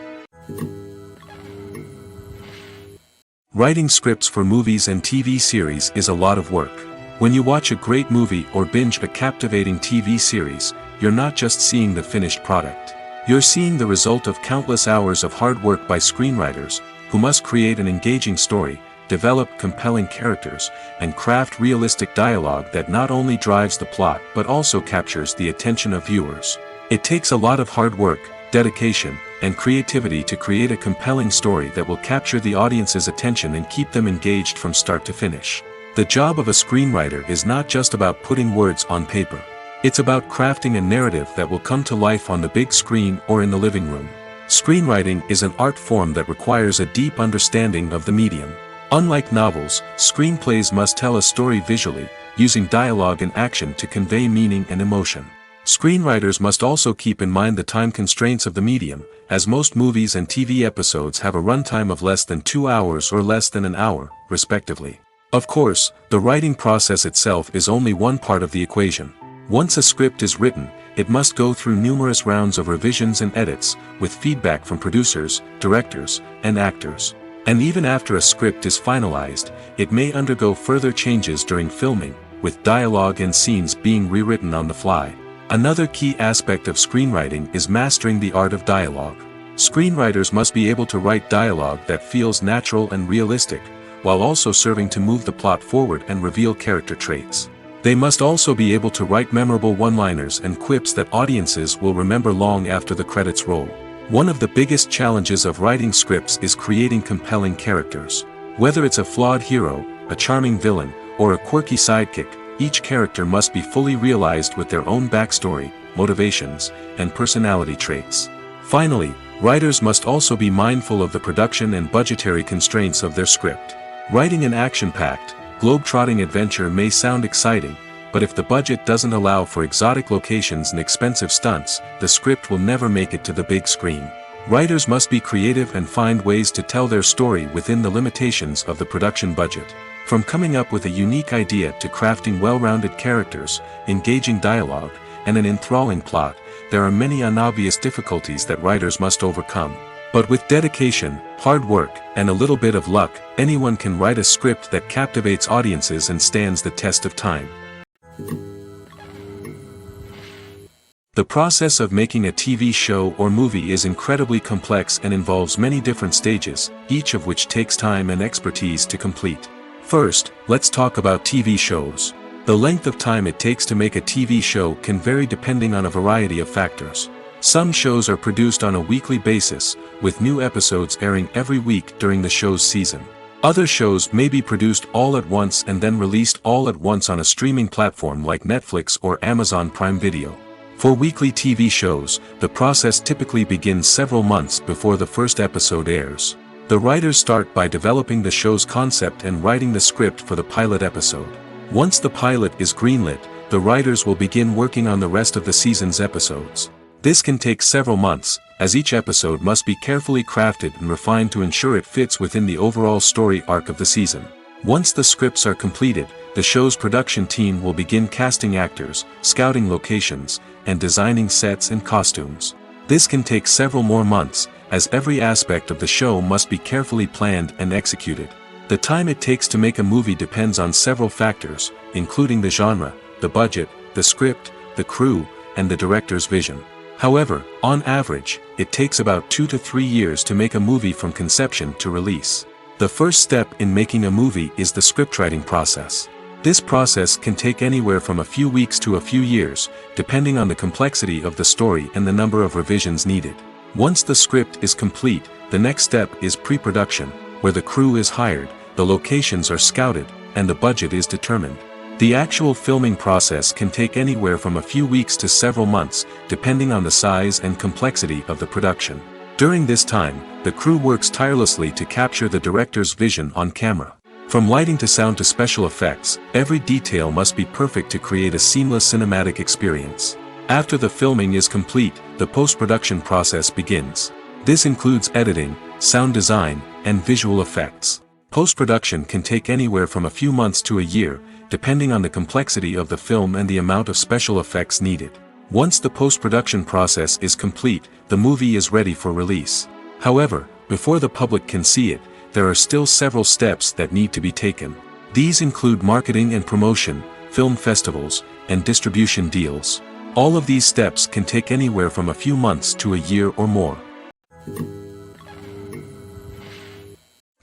Writing scripts for movies and TV series is a lot of work. When you watch a great movie or binge a captivating TV series, you're not just seeing the finished product. You're seeing the result of countless hours of hard work by screenwriters, who must create an engaging story, develop compelling characters, and craft realistic dialogue that not only drives the plot but also captures the attention of viewers. It takes a lot of hard work, dedication, and creativity to create a compelling story that will capture the audience's attention and keep them engaged from start to finish. The job of a screenwriter is not just about putting words on paper. It's about crafting a narrative that will come to life on the big screen or in the living room. Screenwriting is an art form that requires a deep understanding of the medium. Unlike novels, screenplays must tell a story visually, using dialogue and action to convey meaning and emotion. Screenwriters must also keep in mind the time constraints of the medium, as most movies and TV episodes have a runtime of less than 2 hours or less than an hour, respectively. Of course, the writing process itself is only one part of the equation. Once a script is written, it must go through numerous rounds of revisions and edits, with feedback from producers, directors, and actors. And even after a script is finalized, it may undergo further changes during filming, with dialogue and scenes being rewritten on the fly. Another key aspect of screenwriting is mastering the art of dialogue. Screenwriters must be able to write dialogue that feels natural and realistic, while also serving to move the plot forward and reveal character traits. They must also be able to write memorable one-liners and quips that audiences will remember long after the credits roll. One of the biggest challenges of writing scripts is creating compelling characters. Whether it's a flawed hero, a charming villain, or a quirky sidekick, each character must be fully realized with their own backstory, motivations, and personality traits. Finally, writers must also be mindful of the production and budgetary constraints of their script. Writing an action-packed, globe-trotting adventure may sound exciting, but if the budget doesn't allow for exotic locations and expensive stunts, the script will never make it to the big screen. Writers must be creative and find ways to tell their story within the limitations of the production budget. From coming up with a unique idea to crafting well-rounded characters, engaging dialogue, and an enthralling plot, there are many unobvious difficulties that writers must overcome. But with dedication, hard work, and a little bit of luck, anyone can write a script that captivates audiences and stands the test of time. The process of making a TV show or movie is incredibly complex and involves many different stages, each of which takes time and expertise to complete. First, let's talk about TV shows. The length of time it takes to make a TV show can vary depending on a variety of factors. Some shows are produced on a weekly basis, with new episodes airing every week during the show's season. Other shows may be produced all at once and then released all at once on a streaming platform like Netflix or Amazon Prime Video. For weekly TV shows, the process typically begins several months before the first episode airs. The writers start by developing the show's concept and writing the script for the pilot episode. Once the pilot is greenlit, the writers will begin working on the rest of the season's episodes. This can take several months, as each episode must be carefully crafted and refined to ensure it fits within the overall story arc of the season. Once the scripts are completed, the show's production team will begin casting actors, scouting locations, and designing sets and costumes. This can take several more months, as every aspect of the show must be carefully planned and executed. The time it takes to make a movie depends on several factors, including the genre, the budget, the script, the crew, and the director's vision. However, on average, it takes about 2 to 3 years to make a movie from conception to release. The first step in making a movie is the scriptwriting process. This process can take anywhere from a few weeks to a few years, depending on the complexity of the story and the number of revisions needed. Once the script is complete, the next step is pre-production, where the crew is hired, the locations are scouted, and the budget is determined. The actual filming process can take anywhere from a few weeks to several months, depending on the size and complexity of the production. During this time, the crew works tirelessly to capture the director's vision on camera. From lighting to sound to special effects, every detail must be perfect to create a seamless cinematic experience. After the filming is complete, the post-production process begins. This includes editing, sound design, and visual effects. Post-production can take anywhere from a few months to a year, depending on the complexity of the film and the amount of special effects needed. Once the post-production process is complete, the movie is ready for release. However, before the public can see it, there are still several steps that need to be taken. These include marketing and promotion, film festivals, and distribution deals. All of these steps can take anywhere from a few months to a year or more.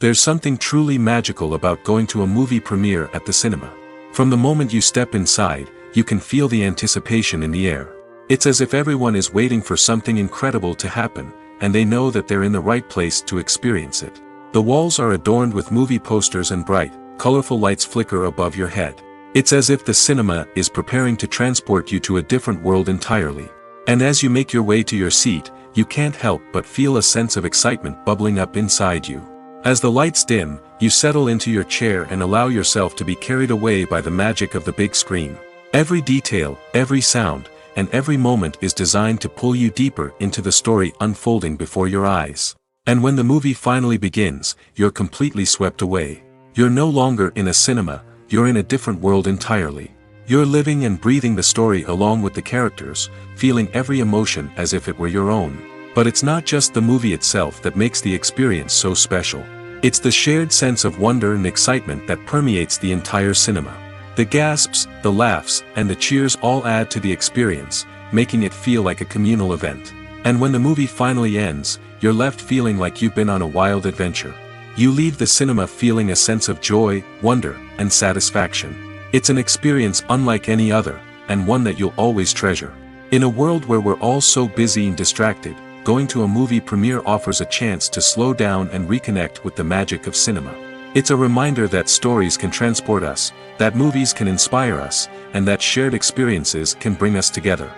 There's something truly magical about going to a movie premiere at the cinema. From the moment you step inside, you can feel the anticipation in the air. It's as if everyone is waiting for something incredible to happen, and they know that they're in the right place to experience it. The walls are adorned with movie posters and bright, colorful lights flicker above your head. It's as if the cinema is preparing to transport you to a different world entirely. And as you make your way to your seat, you can't help but feel a sense of excitement bubbling up inside you. As the lights dim, you settle into your chair and allow yourself to be carried away by the magic of the big screen. Every detail, every sound, and every moment is designed to pull you deeper into the story unfolding before your eyes. And when the movie finally begins, you're completely swept away. You're no longer in a cinema, you're in a different world entirely. You're living and breathing the story along with the characters, feeling every emotion as if it were your own. But it's not just the movie itself that makes the experience so special. It's the shared sense of wonder and excitement that permeates the entire cinema. The gasps, the laughs, and the cheers all add to the experience, making it feel like a communal event. And when the movie finally ends, you're left feeling like you've been on a wild adventure. You leave the cinema feeling a sense of joy, wonder, and satisfaction. It's an experience unlike any other, and one that you'll always treasure. In a world where we're all so busy and distracted, going to a movie premiere offers a chance to slow down and reconnect with the magic of cinema. It's a reminder that stories can transport us, that movies can inspire us, and that shared experiences can bring us together.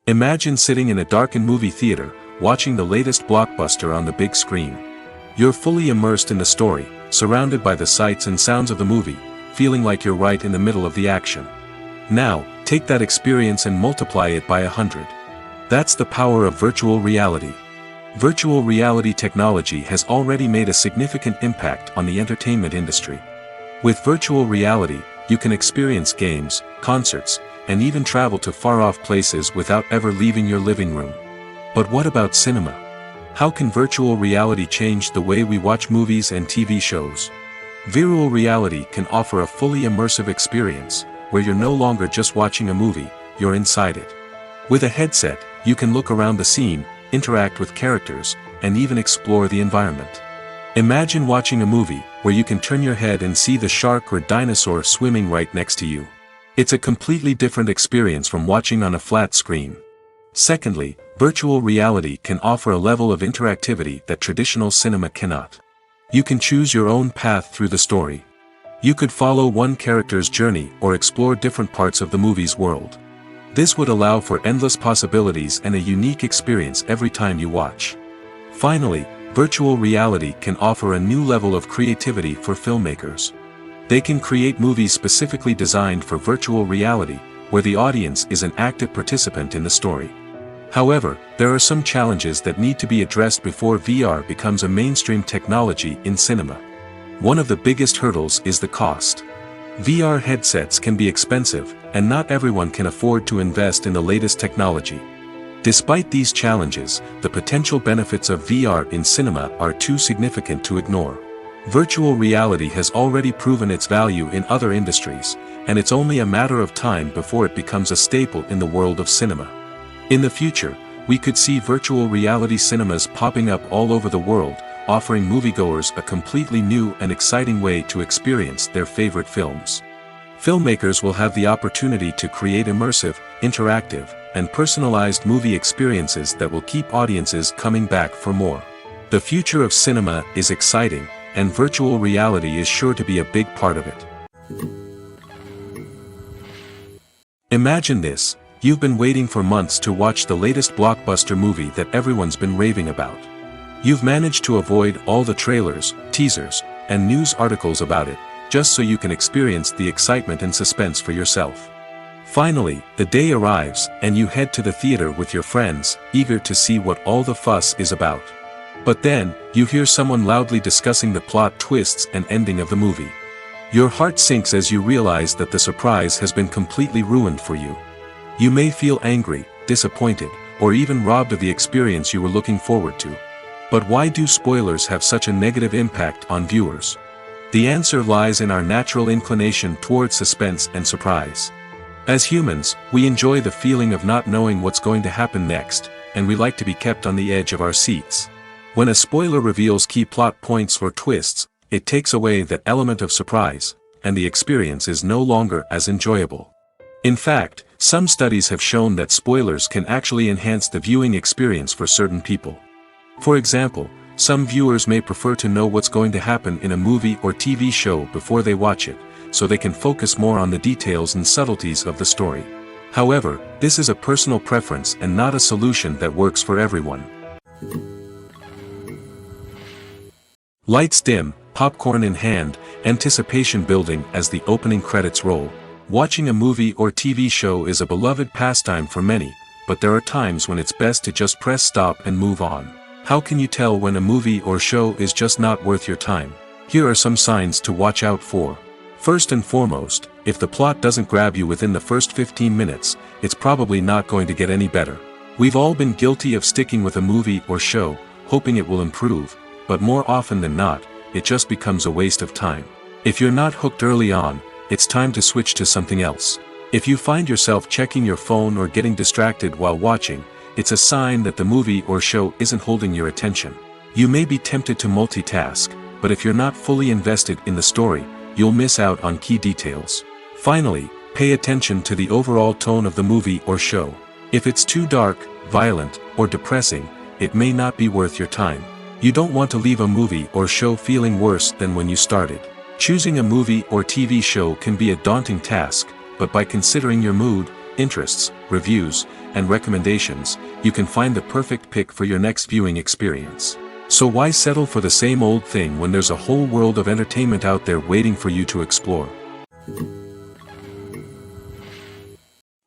Imagine sitting in a darkened movie theater, watching the latest blockbuster on the big screen. You're fully immersed in the story, surrounded by the sights and sounds of the movie, feeling like you're right in the middle of the action. Now, take that experience and multiply it by 100. That's the power of virtual reality. Virtual reality technology has already made a significant impact on the entertainment industry. With virtual reality, you can experience games, concerts, and even travel to far-off places without ever leaving your living room. But what about cinema? How can virtual reality change the way we watch movies and TV shows? Virtual reality can offer a fully immersive experience, where you're no longer just watching a movie, you're inside it. With a headset, you can look around the scene, interact with characters, and even explore the environment. Imagine watching a movie, where you can turn your head and see the shark or dinosaur swimming right next to you. It's a completely different experience from watching on a flat screen. Secondly, virtual reality can offer a level of interactivity that traditional cinema cannot. You can choose your own path through the story. You could follow one character's journey or explore different parts of the movie's world. This would allow for endless possibilities and a unique experience every time you watch. Finally, virtual reality can offer a new level of creativity for filmmakers. They can create movies specifically designed for virtual reality, where the audience is an active participant in the story. However, there are some challenges that need to be addressed before VR becomes a mainstream technology in cinema. One of the biggest hurdles is the cost. VR headsets can be expensive, and not everyone can afford to invest in the latest technology. Despite these challenges, the potential benefits of VR in cinema are too significant to ignore. Virtual reality has already proven its value in other industries, and it's only a matter of time before it becomes a staple in the world of cinema. In the future, we could see virtual reality cinemas popping up all over the world, offering moviegoers a completely new and exciting way to experience their favorite films. Filmmakers will have the opportunity to create immersive, interactive, and personalized movie experiences that will keep audiences coming back for more. The future of cinema is exciting, and virtual reality is sure to be a big part of it. Imagine this. You've been waiting for months to watch the latest blockbuster movie that everyone's been raving about. You've managed to avoid all the trailers, teasers, and news articles about it, just so you can experience the excitement and suspense for yourself. Finally, the day arrives, and you head to the theater with your friends, eager to see what all the fuss is about. But then, you hear someone loudly discussing the plot twists and ending of the movie. Your heart sinks as you realize that the surprise has been completely ruined for you. You may feel angry, disappointed, or even robbed of the experience you were looking forward to. But why do spoilers have such a negative impact on viewers? The answer lies in our natural inclination toward suspense and surprise. As humans, we enjoy the feeling of not knowing what's going to happen next, and we like to be kept on the edge of our seats. When a spoiler reveals key plot points or twists, it takes away that element of surprise, and the experience is no longer as enjoyable. In fact, some studies have shown that spoilers can actually enhance the viewing experience for certain people. For example, some viewers may prefer to know what's going to happen in a movie or TV show before they watch it, so they can focus more on the details and subtleties of the story. However, this is a personal preference and not a solution that works for everyone. Lights dim, popcorn in hand, anticipation building as the opening credits roll. Watching a movie or TV show is a beloved pastime for many, but there are times when it's best to just press stop and move on. How can you tell when a movie or show is just not worth your time? Here are some signs to watch out for. First and foremost, if the plot doesn't grab you within the first 15 minutes, it's probably not going to get any better. We've all been guilty of sticking with a movie or show, hoping it will improve, but more often than not, it just becomes a waste of time. If you're not hooked early on, it's time to switch to something else. If you find yourself checking your phone or getting distracted while watching, it's a sign that the movie or show isn't holding your attention. You may be tempted to multitask, but if you're not fully invested in the story, you'll miss out on key details. Finally, pay attention to the overall tone of the movie or show. If it's too dark, violent, or depressing, it may not be worth your time. You don't want to leave a movie or show feeling worse than when you started. Choosing a movie or TV show can be a daunting task, but by considering your mood, interests, reviews, and recommendations, you can find the perfect pick for your next viewing experience. So why settle for the same old thing when there's a whole world of entertainment out there waiting for you to explore?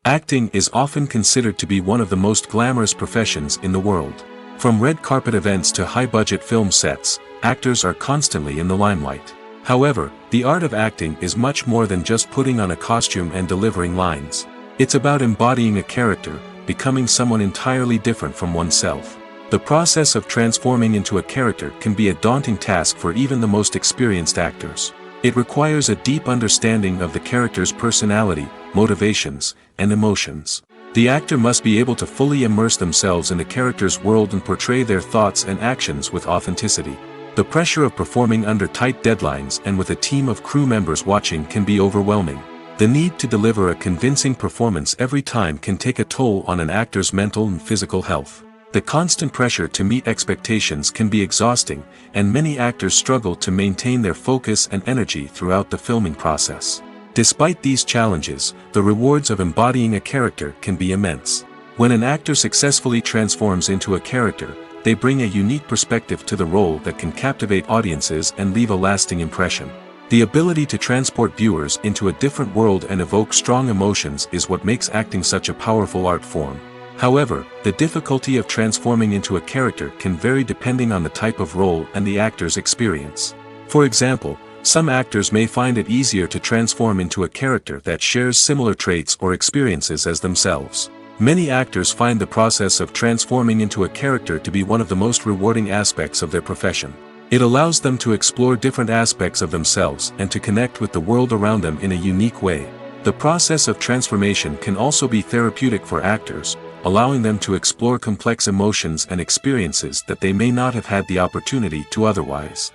Acting is often considered to be one of the most glamorous professions in the world. From red carpet events to high-budget film sets, actors are constantly in the limelight. However, the art of acting is much more than just putting on a costume and delivering lines. It's about embodying a character, becoming someone entirely different from oneself. The process of transforming into a character can be a daunting task for even the most experienced actors. It requires a deep understanding of the character's personality, motivations, and emotions. The actor must be able to fully immerse themselves in the character's world and portray their thoughts and actions with authenticity. The pressure of performing under tight deadlines and with a team of crew members watching can be overwhelming. The need to deliver a convincing performance every time can take a toll on an actor's mental and physical health. The constant pressure to meet expectations can be exhausting, and many actors struggle to maintain their focus and energy throughout the filming process. Despite these challenges, the rewards of embodying a character can be immense. When an actor successfully transforms into a character, they bring a unique perspective to the role that can captivate audiences and leave a lasting impression. The ability to transport viewers into a different world and evoke strong emotions is what makes acting such a powerful art form. However, the difficulty of transforming into a character can vary depending on the type of role and the actor's experience. For example, some actors may find it easier to transform into a character that shares similar traits or experiences as themselves. Many actors find the process of transforming into a character to be one of the most rewarding aspects of their profession. It allows them to explore different aspects of themselves and to connect with the world around them in a unique way. The process of transformation can also be therapeutic for actors, allowing them to explore complex emotions and experiences that they may not have had the opportunity to otherwise.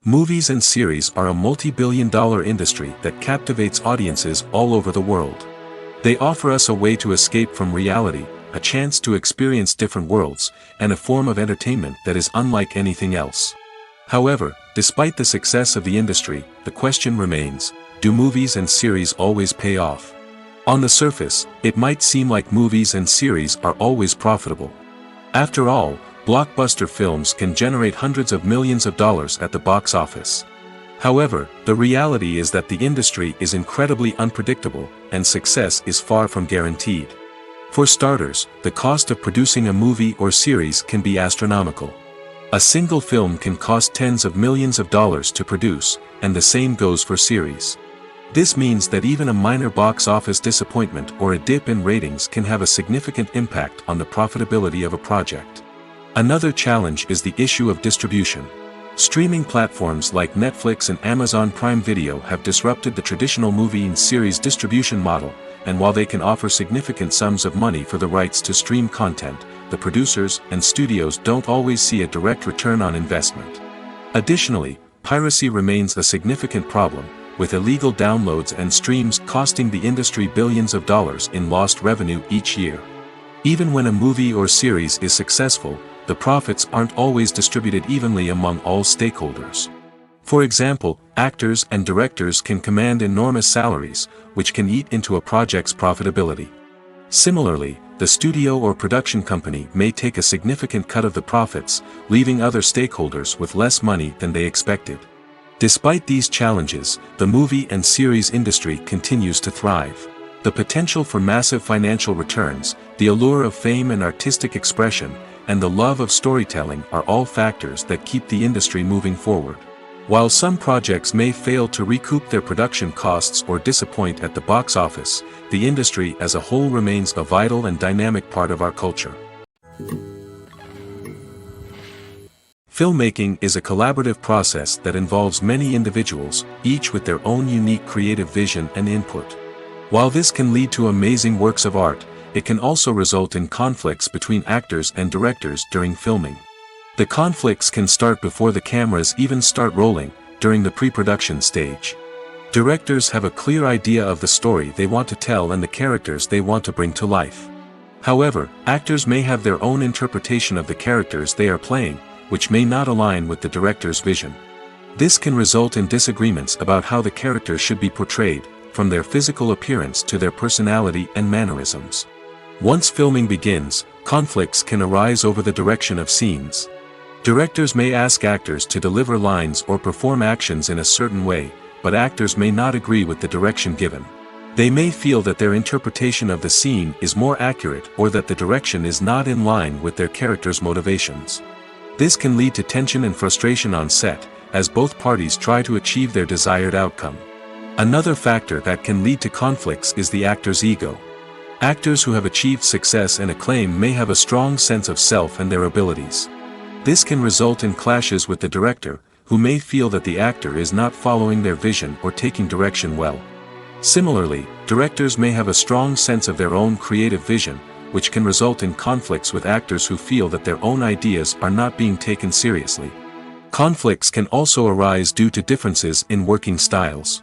Movies and series are a multi-billion-dollar industry that captivates audiences all over the world. They offer us a way to escape from reality, a chance to experience different worlds, and a form of entertainment that is unlike anything else. However, despite the success of the industry, the question remains, do movies and series always pay off? On the surface, it might seem like movies and series are always profitable. After all, blockbuster films can generate hundreds of millions of dollars at the box office. However, the reality is that the industry is incredibly unpredictable, and success is far from guaranteed. For starters, the cost of producing a movie or series can be astronomical. A single film can cost tens of millions of dollars to produce, and the same goes for series. This means that even a minor box office disappointment or a dip in ratings can have a significant impact on the profitability of a project. Another challenge is the issue of distribution. Streaming platforms like Netflix and Amazon Prime Video have disrupted the traditional movie and series distribution model, and while they can offer significant sums of money for the rights to stream content, the producers and studios don't always see a direct return on investment. Additionally, piracy remains a significant problem, with illegal downloads and streams costing the industry billions of dollars in lost revenue each year. Even when a movie or series is successful, the profits aren't always distributed evenly among all stakeholders. For example, actors and directors can command enormous salaries, which can eat into a project's profitability. Similarly, the studio or production company may take a significant cut of the profits, leaving other stakeholders with less money than they expected. Despite these challenges, the movie and series industry continues to thrive. The potential for massive financial returns, the allure of fame and artistic expression, and the love of storytelling are all factors that keep the industry moving forward. While some projects may fail to recoup their production costs or disappoint at the box office, the industry as a whole remains a vital and dynamic part of our culture. Filmmaking is a collaborative process that involves many individuals, each with their own unique creative vision and input. While this can lead to amazing works of art, it can also result in conflicts between actors and directors during filming. The conflicts can start before the cameras even start rolling, during the pre-production stage. Directors have a clear idea of the story they want to tell and the characters they want to bring to life. However, actors may have their own interpretation of the characters they are playing, which may not align with the director's vision. This can result in disagreements about how the characters should be portrayed, from their physical appearance to their personality and mannerisms. Once filming begins, conflicts can arise over the direction of scenes. Directors may ask actors to deliver lines or perform actions in a certain way, but actors may not agree with the direction given. They may feel that their interpretation of the scene is more accurate or that the direction is not in line with their character's motivations. This can lead to tension and frustration on set, as both parties try to achieve their desired outcome. Another factor that can lead to conflicts is the actor's ego. Actors who have achieved success and acclaim may have a strong sense of self and their abilities. This can result in clashes with the director, who may feel that the actor is not following their vision or taking direction well. Similarly, directors may have a strong sense of their own creative vision, which can result in conflicts with actors who feel that their own ideas are not being taken seriously. Conflicts can also arise due to differences in working styles.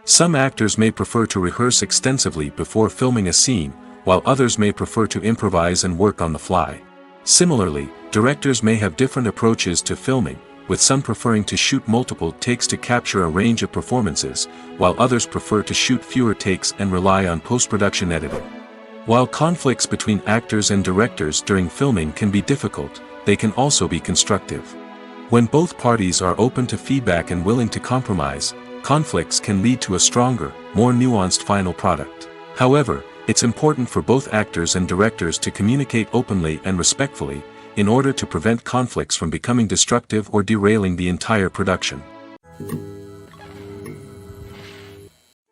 Some actors may prefer to rehearse extensively before filming a scene, while others may prefer to improvise and work on the fly. Similarly, directors may have different approaches to filming, with some preferring to shoot multiple takes to capture a range of performances, while others prefer to shoot fewer takes and rely on post-production editing. While conflicts between actors and directors during filming can be difficult, they can also be constructive. When both parties are open to feedback and willing to compromise, conflicts can lead to a stronger, more nuanced final product. However, it's important for both actors and directors to communicate openly and respectfully, in order to prevent conflicts from becoming destructive or derailing the entire production.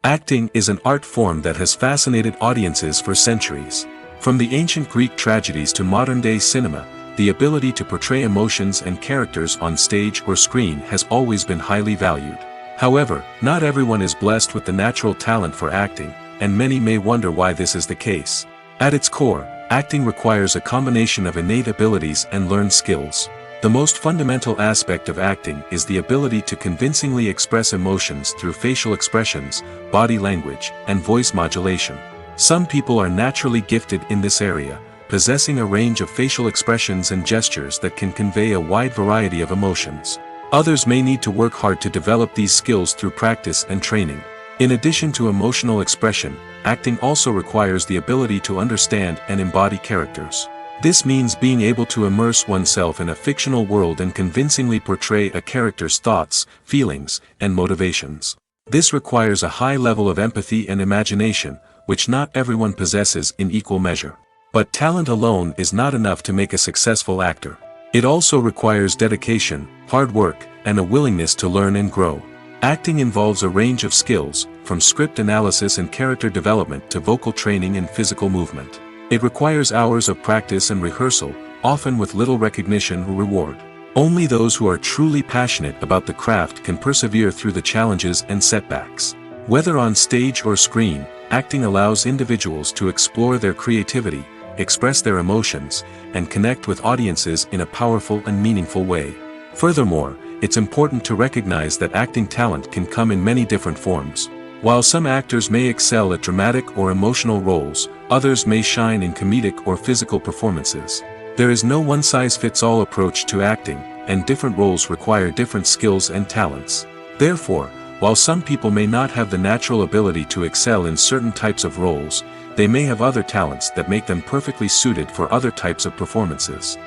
Acting is an art form that has fascinated audiences for centuries. From the ancient Greek tragedies to modern-day cinema, the ability to portray emotions and characters on stage or screen has always been highly valued. However, not everyone is blessed with the natural talent for acting, and many may wonder why this is the case. At its core, acting requires a combination of innate abilities and learned skills. The most fundamental aspect of acting is the ability to convincingly express emotions through facial expressions, body language, and voice modulation. Some people are naturally gifted in this area, possessing a range of facial expressions and gestures that can convey a wide variety of emotions. Others may need to work hard to develop these skills through practice and training. In addition to emotional expression, acting also requires the ability to understand and embody characters. This means being able to immerse oneself in a fictional world and convincingly portray a character's thoughts, feelings, and motivations. This requires a high level of empathy and imagination, which not everyone possesses in equal measure. But talent alone is not enough to make a successful actor. It also requires dedication, hard work, and a willingness to learn and grow. Acting involves a range of skills, from script analysis and character development to vocal training and physical movement. It requires hours of practice and rehearsal, often with little recognition or reward. Only those who are truly passionate about the craft can persevere through the challenges and setbacks. Whether on stage or screen, acting allows individuals to explore their creativity, express their emotions, and connect with audiences in a powerful and meaningful way. Furthermore, it's important to recognize that acting talent can come in many different forms. While some actors may excel at dramatic or emotional roles, others may shine in comedic or physical performances. There is no one-size-fits-all approach to acting, and different roles require different skills and talents. Therefore, while some people may not have the natural ability to excel in certain types of roles, they may have other talents that make them perfectly suited for other types of performances.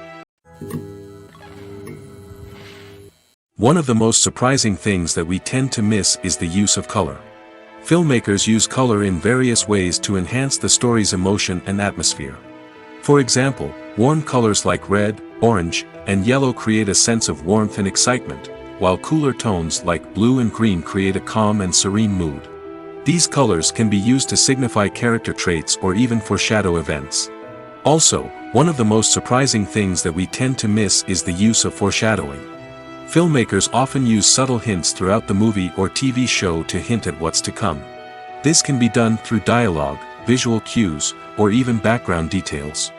One of the most surprising things that we tend to miss is the use of color. Filmmakers use color in various ways to enhance the story's emotion and atmosphere. For example, warm colors like red, orange, and yellow create a sense of warmth and excitement, while cooler tones like blue and green create a calm and serene mood. These colors can be used to signify character traits or even foreshadow events. Also, one of the most surprising things that we tend to miss is the use of foreshadowing. Filmmakers often use subtle hints throughout the movie or TV show to hint at what's to come. This can be done through dialogue, visual cues, or even background details.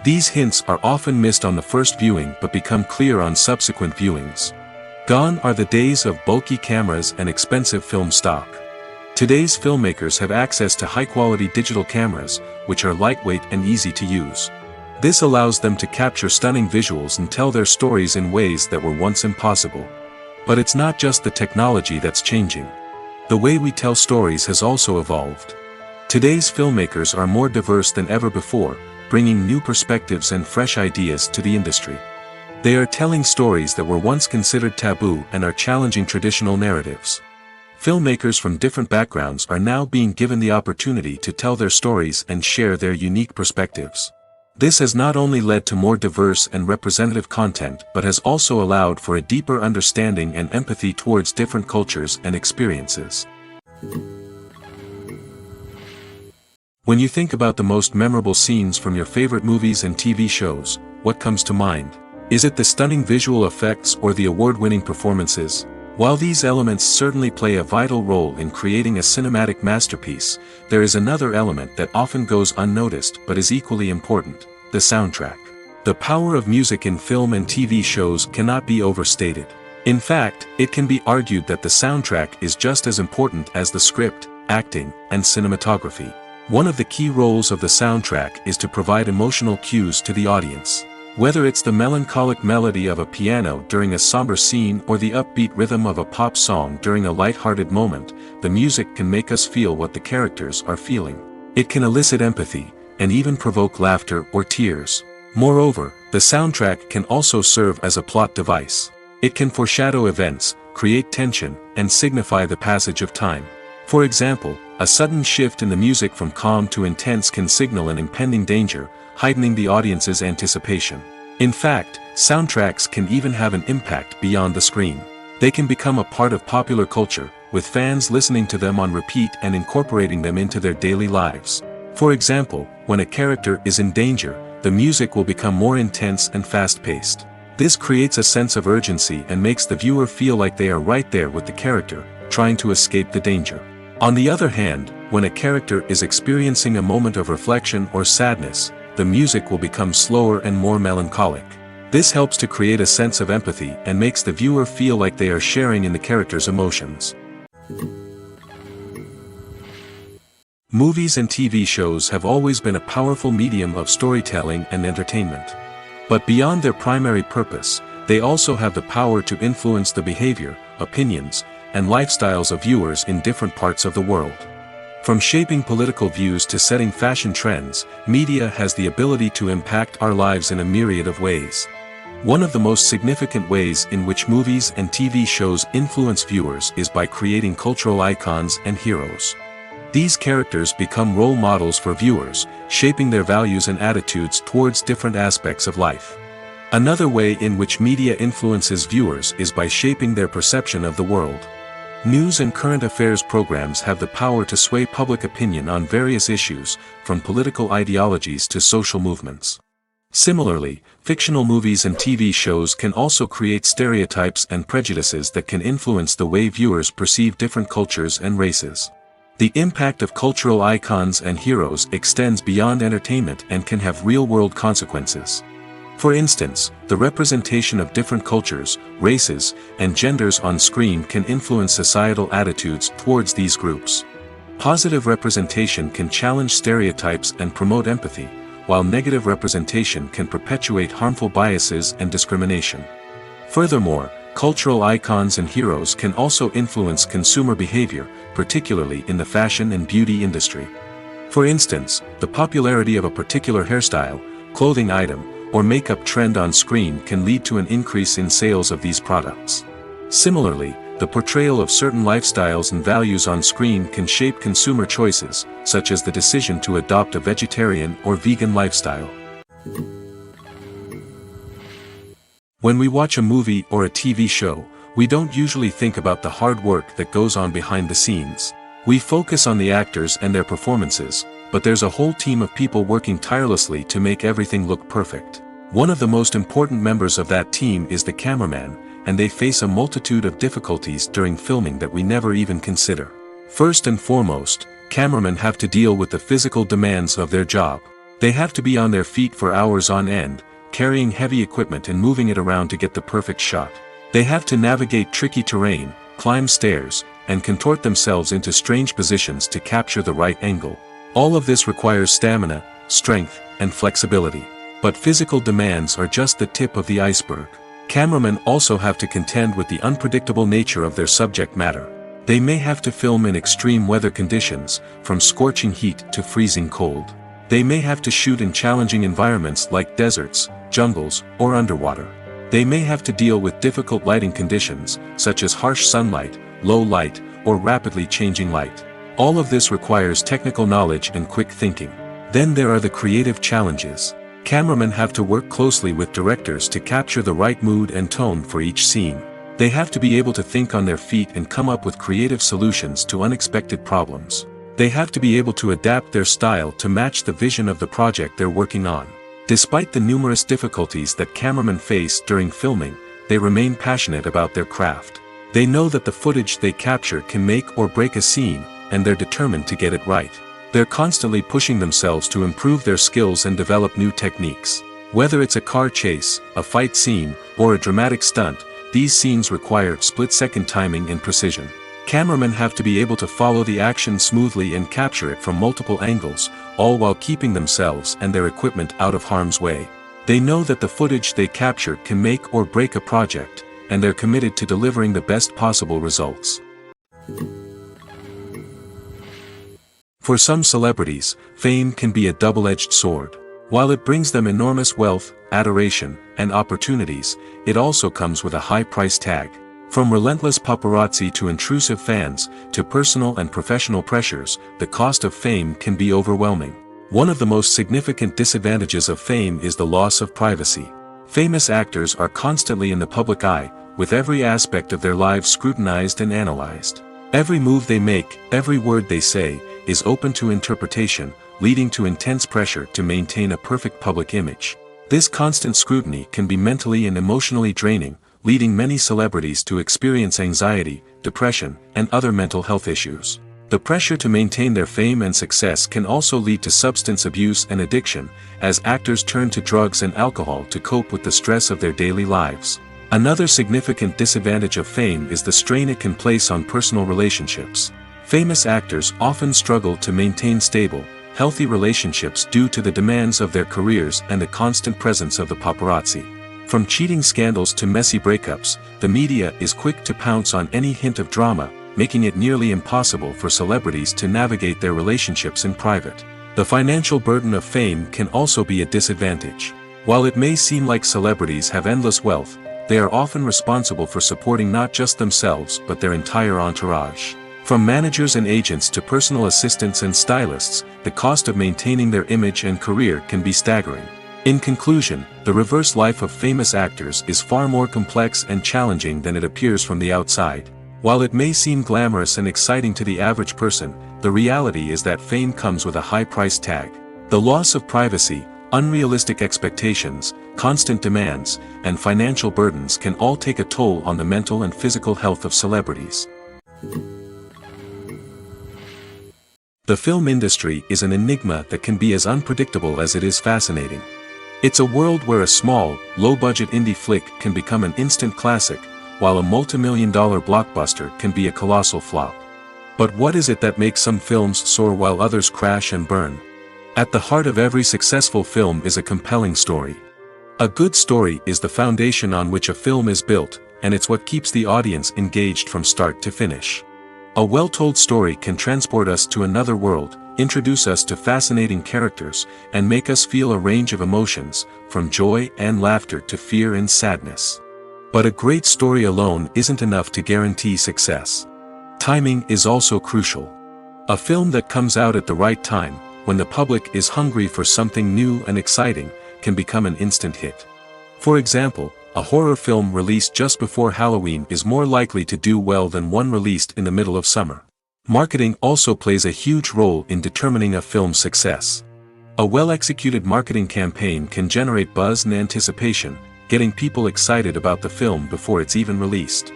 These hints are often missed on the first viewing but become clear on subsequent viewings. Gone are the days of bulky cameras and expensive film stock. Today's filmmakers have access to high-quality digital cameras, which are lightweight and easy to use. This allows them to capture stunning visuals and tell their stories in ways that were once impossible. But it's not just the technology that's changing. The way we tell stories has also evolved. Today's filmmakers are more diverse than ever before, bringing new perspectives and fresh ideas to the industry. They are telling stories that were once considered taboo and are challenging traditional narratives. Filmmakers from different backgrounds are now being given the opportunity to tell their stories and share their unique perspectives. This has not only led to more diverse and representative content but has also allowed for a deeper understanding and empathy towards different cultures and experiences. When you think about the most memorable scenes from your favorite movies and TV shows, what comes to mind? Is it the stunning visual effects or the award-winning performances? While these elements certainly play a vital role in creating a cinematic masterpiece, there is another element that often goes unnoticed but is equally important: the soundtrack. The power of music in film and TV shows cannot be overstated. In fact, it can be argued that the soundtrack is just as important as the script, acting, and cinematography. One of the key roles of the soundtrack is to provide emotional cues to the audience. Whether it's the melancholic melody of a piano during a somber scene or the upbeat rhythm of a pop song during a light-hearted moment, the music can make us feel what the characters are feeling. It can elicit empathy, and even provoke laughter or tears. Moreover, the soundtrack can also serve as a plot device. It can foreshadow events, create tension, and signify the passage of time. For example, a sudden shift in the music from calm to intense can signal an impending danger, heightening the audience's anticipation. In fact, soundtracks can even have an impact beyond the screen. They can become a part of popular culture, with fans listening to them on repeat and incorporating them into their daily lives. For example, when a character is in danger, the music will become more intense and fast-paced. This creates a sense of urgency and makes the viewer feel like they are right there with the character, trying to escape the danger. On the other hand, when a character is experiencing a moment of reflection or sadness, the music will become slower and more melancholic. This helps to create a sense of empathy and makes the viewer feel like they are sharing in the character's emotions. Movies and TV shows have always been a powerful medium of storytelling and entertainment. But beyond their primary purpose, they also have the power to influence the behavior, opinions, and lifestyles of viewers in different parts of the world. From shaping political views to setting fashion trends, media has the ability to impact our lives in a myriad of ways. One of the most significant ways in which movies and TV shows influence viewers is by creating cultural icons and heroes. These characters become role models for viewers, shaping their values and attitudes towards different aspects of life. Another way in which media influences viewers is by shaping their perception of the world. News and current affairs programs have the power to sway public opinion on various issues, from political ideologies to social movements. Similarly, fictional movies and TV shows can also create stereotypes and prejudices that can influence the way viewers perceive different cultures and races. The impact of cultural icons and heroes extends beyond entertainment and can have real-world consequences. For instance, the representation of different cultures, races, and genders on screen can influence societal attitudes towards these groups. Positive representation can challenge stereotypes and promote empathy, while negative representation can perpetuate harmful biases and discrimination. Furthermore, cultural icons and heroes can also influence consumer behavior, particularly in the fashion and beauty industry. For instance, the popularity of a particular hairstyle, clothing item, or makeup trend on screen can lead to an increase in sales of these products. Similarly, the portrayal of certain lifestyles and values on screen can shape consumer choices, such as the decision to adopt a vegetarian or vegan lifestyle. When we watch a movie or a TV show, We don't usually think about the hard work that goes on behind the scenes. We focus on the actors and their performances, but there's a whole team of people working tirelessly to make everything look perfect. One of the most important members of that team is the cameraman, and they face a multitude of difficulties during filming that we never even consider. First and foremost, cameramen have to deal with the physical demands of their job. They have to be on their feet for hours on end, carrying heavy equipment and moving it around to get the perfect shot. They have to navigate tricky terrain, climb stairs, and contort themselves into strange positions to capture the right angle. All of this requires stamina, strength, and flexibility. But physical demands are just the tip of the iceberg. Cameramen also have to contend with the unpredictable nature of their subject matter. They may have to film in extreme weather conditions, from scorching heat to freezing cold. They may have to shoot in challenging environments like deserts, jungles, or underwater. They may have to deal with difficult lighting conditions, such as harsh sunlight, low light, or rapidly changing light. All of this requires technical knowledge and quick thinking. Then there are the creative challenges. Cameramen have to work closely with directors to capture the right mood and tone for each scene. They have to be able to think on their feet and come up with creative solutions to unexpected problems. They have to be able to adapt their style to match the vision of the project they're working on. Despite the numerous difficulties that cameramen face during filming, they remain passionate about their craft. They know that the footage they capture can make or break a scene, and they're determined to get it right. They're constantly pushing themselves to improve their skills and develop new techniques. Whether it's a car chase, a fight scene, or a dramatic stunt, these scenes require split-second timing and precision. Cameramen have to be able to follow the action smoothly and capture it from multiple angles, all while keeping themselves and their equipment out of harm's way. They know that the footage they capture can make or break a project, and they're committed to delivering the best possible results. For some celebrities, fame can be a double-edged sword. While it brings them enormous wealth, adoration, and opportunities, it also comes with a high price tag. From relentless paparazzi to intrusive fans, to personal and professional pressures, the cost of fame can be overwhelming. One of the most significant disadvantages of fame is the loss of privacy. Famous actors are constantly in the public eye, with every aspect of their lives scrutinized and analyzed. Every move they make, every word they say, is open to interpretation, leading to intense pressure to maintain a perfect public image. This constant scrutiny can be mentally and emotionally draining, leading many celebrities to experience anxiety, depression, and other mental health issues. The pressure to maintain their fame and success can also lead to substance abuse and addiction, as actors turn to drugs and alcohol to cope with the stress of their daily lives. Another significant disadvantage of fame is the strain it can place on personal relationships. Famous actors often struggle to maintain stable, healthy relationships due to the demands of their careers and the constant presence of the paparazzi. From cheating scandals to messy breakups, the media is quick to pounce on any hint of drama, making it nearly impossible for celebrities to navigate their relationships in private. The financial burden of fame can also be a disadvantage. While it may seem like celebrities have endless wealth, they are often responsible for supporting not just themselves but their entire entourage. From managers and agents to personal assistants and stylists, the cost of maintaining their image and career can be staggering. In conclusion, the reverse life of famous actors is far more complex and challenging than it appears from the outside. While it may seem glamorous and exciting to the average person, the reality is that fame comes with a high price tag. The loss of privacy, unrealistic expectations, constant demands, and financial burdens can all take a toll on the mental and physical health of celebrities. The film industry is an enigma that can be as unpredictable as it is fascinating. It's a world where a small, low-budget indie flick can become an instant classic, while a multi-million-dollar blockbuster can be a colossal flop. But what is it that makes some films soar while others crash and burn? At the heart of every successful film is a compelling story. A good story is the foundation on which a film is built, and it's what keeps the audience engaged from start to finish. A well-told story can transport us to another world, introduce us to fascinating characters, and make us feel a range of emotions, from joy and laughter to fear and sadness. But a great story alone isn't enough to guarantee success. Timing is also crucial. A film that comes out at the right time, when the public is hungry for something new and exciting, can become an instant hit. For example, A horror film released just before Halloween is more likely to do well than one released in the middle of summer. Marketing also plays a huge role in determining a film's success. A well-executed marketing campaign can generate buzz and anticipation, getting people excited about the film before it's even released.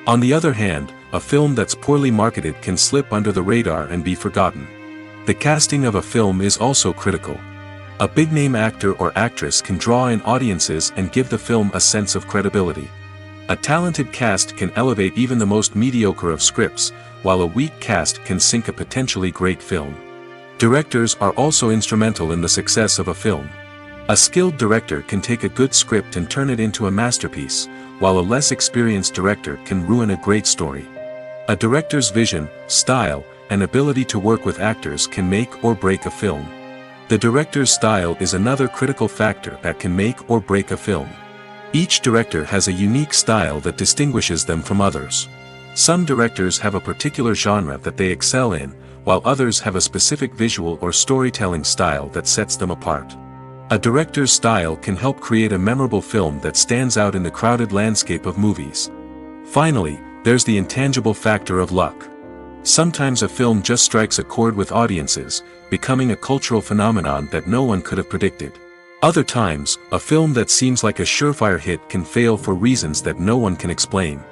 On the other hand, a film that's poorly marketed can slip under the radar and be forgotten. The casting of a film is also critical. A big-name actor or actress can draw in audiences and give the film a sense of credibility. A talented cast can elevate even the most mediocre of scripts, while a weak cast can sink a potentially great film. Directors are also instrumental in the success of a film. A skilled director can take a good script and turn it into a masterpiece, while a less experienced director can ruin a great story. A director's vision, style, and ability to work with actors can make or break a film. The director's style is another critical factor that can make or break a film. Each director has a unique style that distinguishes them from others. Some directors have a particular genre that they excel in, while others have a specific visual or storytelling style that sets them apart. A director's style can help create a memorable film that stands out in the crowded landscape of movies. Finally, there's the intangible factor of luck. Sometimes a film just strikes a chord with audiences, becoming a cultural phenomenon that no one could have predicted. Other times, a film that seems like a surefire hit can fail for reasons that no one can explain.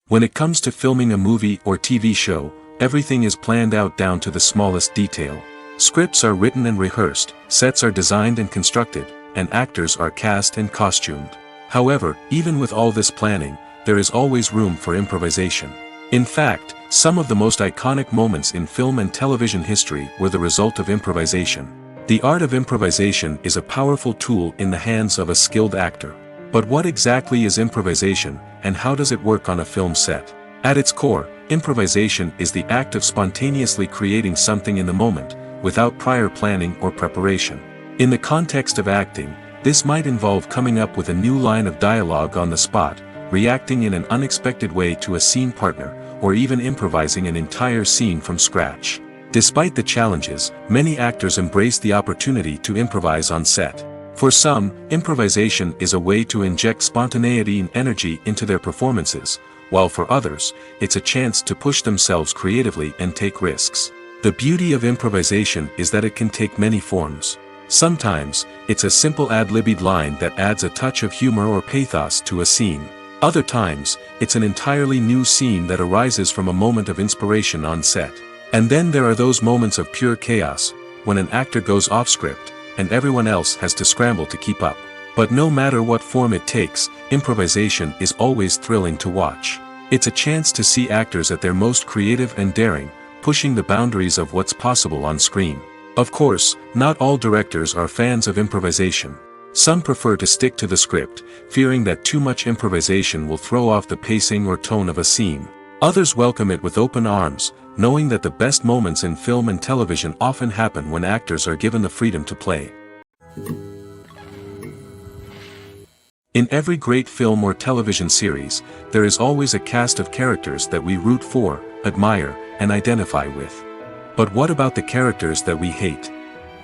When it comes to filming a movie or TV show, everything is planned out down to the smallest detail. Scripts are written and rehearsed, sets are designed and constructed, and actors are cast and costumed. However, even with all this planning, there is always room for improvisation. In fact, some of the most iconic moments in film and television history were the result of improvisation. The art of improvisation is a powerful tool in the hands of a skilled actor. But what exactly is improvisation, and how does it work on a film set? At its core, improvisation is the act of spontaneously creating something in the moment, without prior planning or preparation. In the context of acting, this might involve coming up with a new line of dialogue on the spot, reacting in an unexpected way to a scene partner, or even improvising an entire scene from scratch. Despite the challenges, many actors embrace the opportunity to improvise on set. For some, improvisation is a way to inject spontaneity and energy into their performances, while for others, it's a chance to push themselves creatively and take risks. The beauty of improvisation is that it can take many forms. Sometimes, it's a simple ad-libbed line that adds a touch of humor or pathos to a scene. Other times, it's an entirely new scene that arises from a moment of inspiration on set. And then there are those moments of pure chaos, when an actor goes off script, and everyone else has to scramble to keep up. But no matter what form it takes, improvisation is always thrilling to watch. It's a chance to see actors at their most creative and daring, pushing the boundaries of what's possible on screen. Of course, not all directors are fans of improvisation. Some prefer to stick to the script, fearing that too much improvisation will throw off the pacing or tone of a scene. Others welcome it with open arms, knowing that the best moments in film and television often happen when actors are given the freedom to play. In every great film or television series, there is always a cast of characters that we root for, admire, and identify with. But what about the characters that we hate?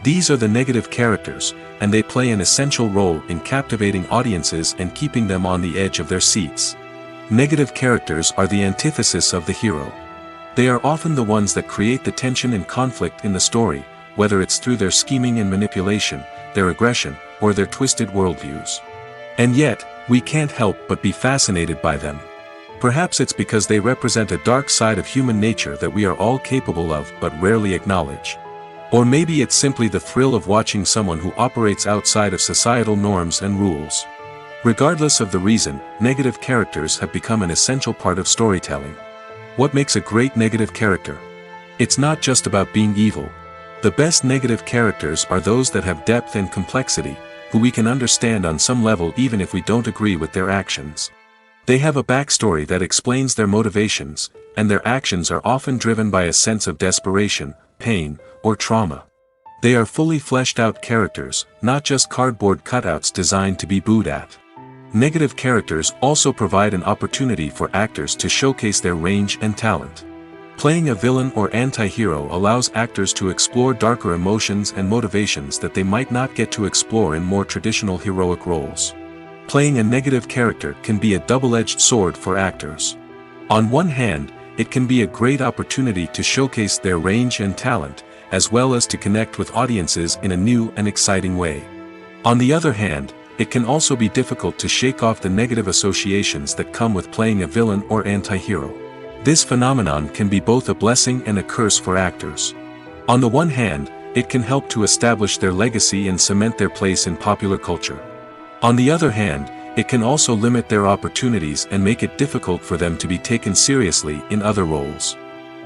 These are the negative characters, and they play an essential role in captivating audiences and keeping them on the edge of their seats. Negative characters are the antithesis of the hero. They are often the ones that create the tension and conflict in the story, whether it's through their scheming and manipulation, their aggression, or their twisted worldviews. And yet, we can't help but be fascinated by them. Perhaps it's because they represent a dark side of human nature that we are all capable of but rarely acknowledge. Or maybe it's simply the thrill of watching someone who operates outside of societal norms and rules. Regardless of the reason, negative characters have become an essential part of storytelling. What makes a great negative character? It's not just about being evil. The best negative characters are those that have depth and complexity, who we can understand on some level even if we don't agree with their actions. They have a backstory that explains their motivations, and their actions are often driven by a sense of desperation, pain, or trauma. They are fully fleshed out characters, not just cardboard cutouts designed to be booed at. Negative characters also provide an opportunity for actors to showcase their range and talent. Playing a villain or anti-hero allows actors to explore darker emotions and motivations that they might not get to explore in more traditional heroic roles. Playing a negative character can be a double-edged sword for actors. On one hand, it can be a great opportunity to showcase their range and talent, as well as to connect with audiences in a new and exciting way. On the other hand, it can also be difficult to shake off the negative associations that come with playing a villain or anti-hero. This phenomenon can be both a blessing and a curse for actors. On the one hand, it can help to establish their legacy and cement their place in popular culture. On the other hand, it can also limit their opportunities and make it difficult for them to be taken seriously in other roles.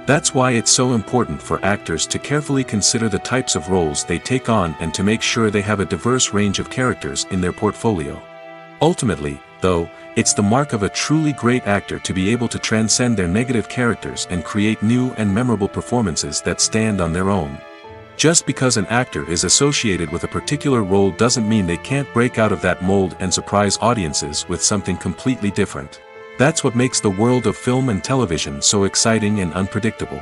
That's why it's so important for actors to carefully consider the types of roles they take on and to make sure they have a diverse range of characters in their portfolio. Ultimately, though, it's the mark of a truly great actor to be able to transcend their negative characters and create new and memorable performances that stand on their own. Just because an actor is associated with a particular role doesn't mean they can't break out of that mold and surprise audiences with something completely different. That's what makes the world of film and television so exciting and unpredictable.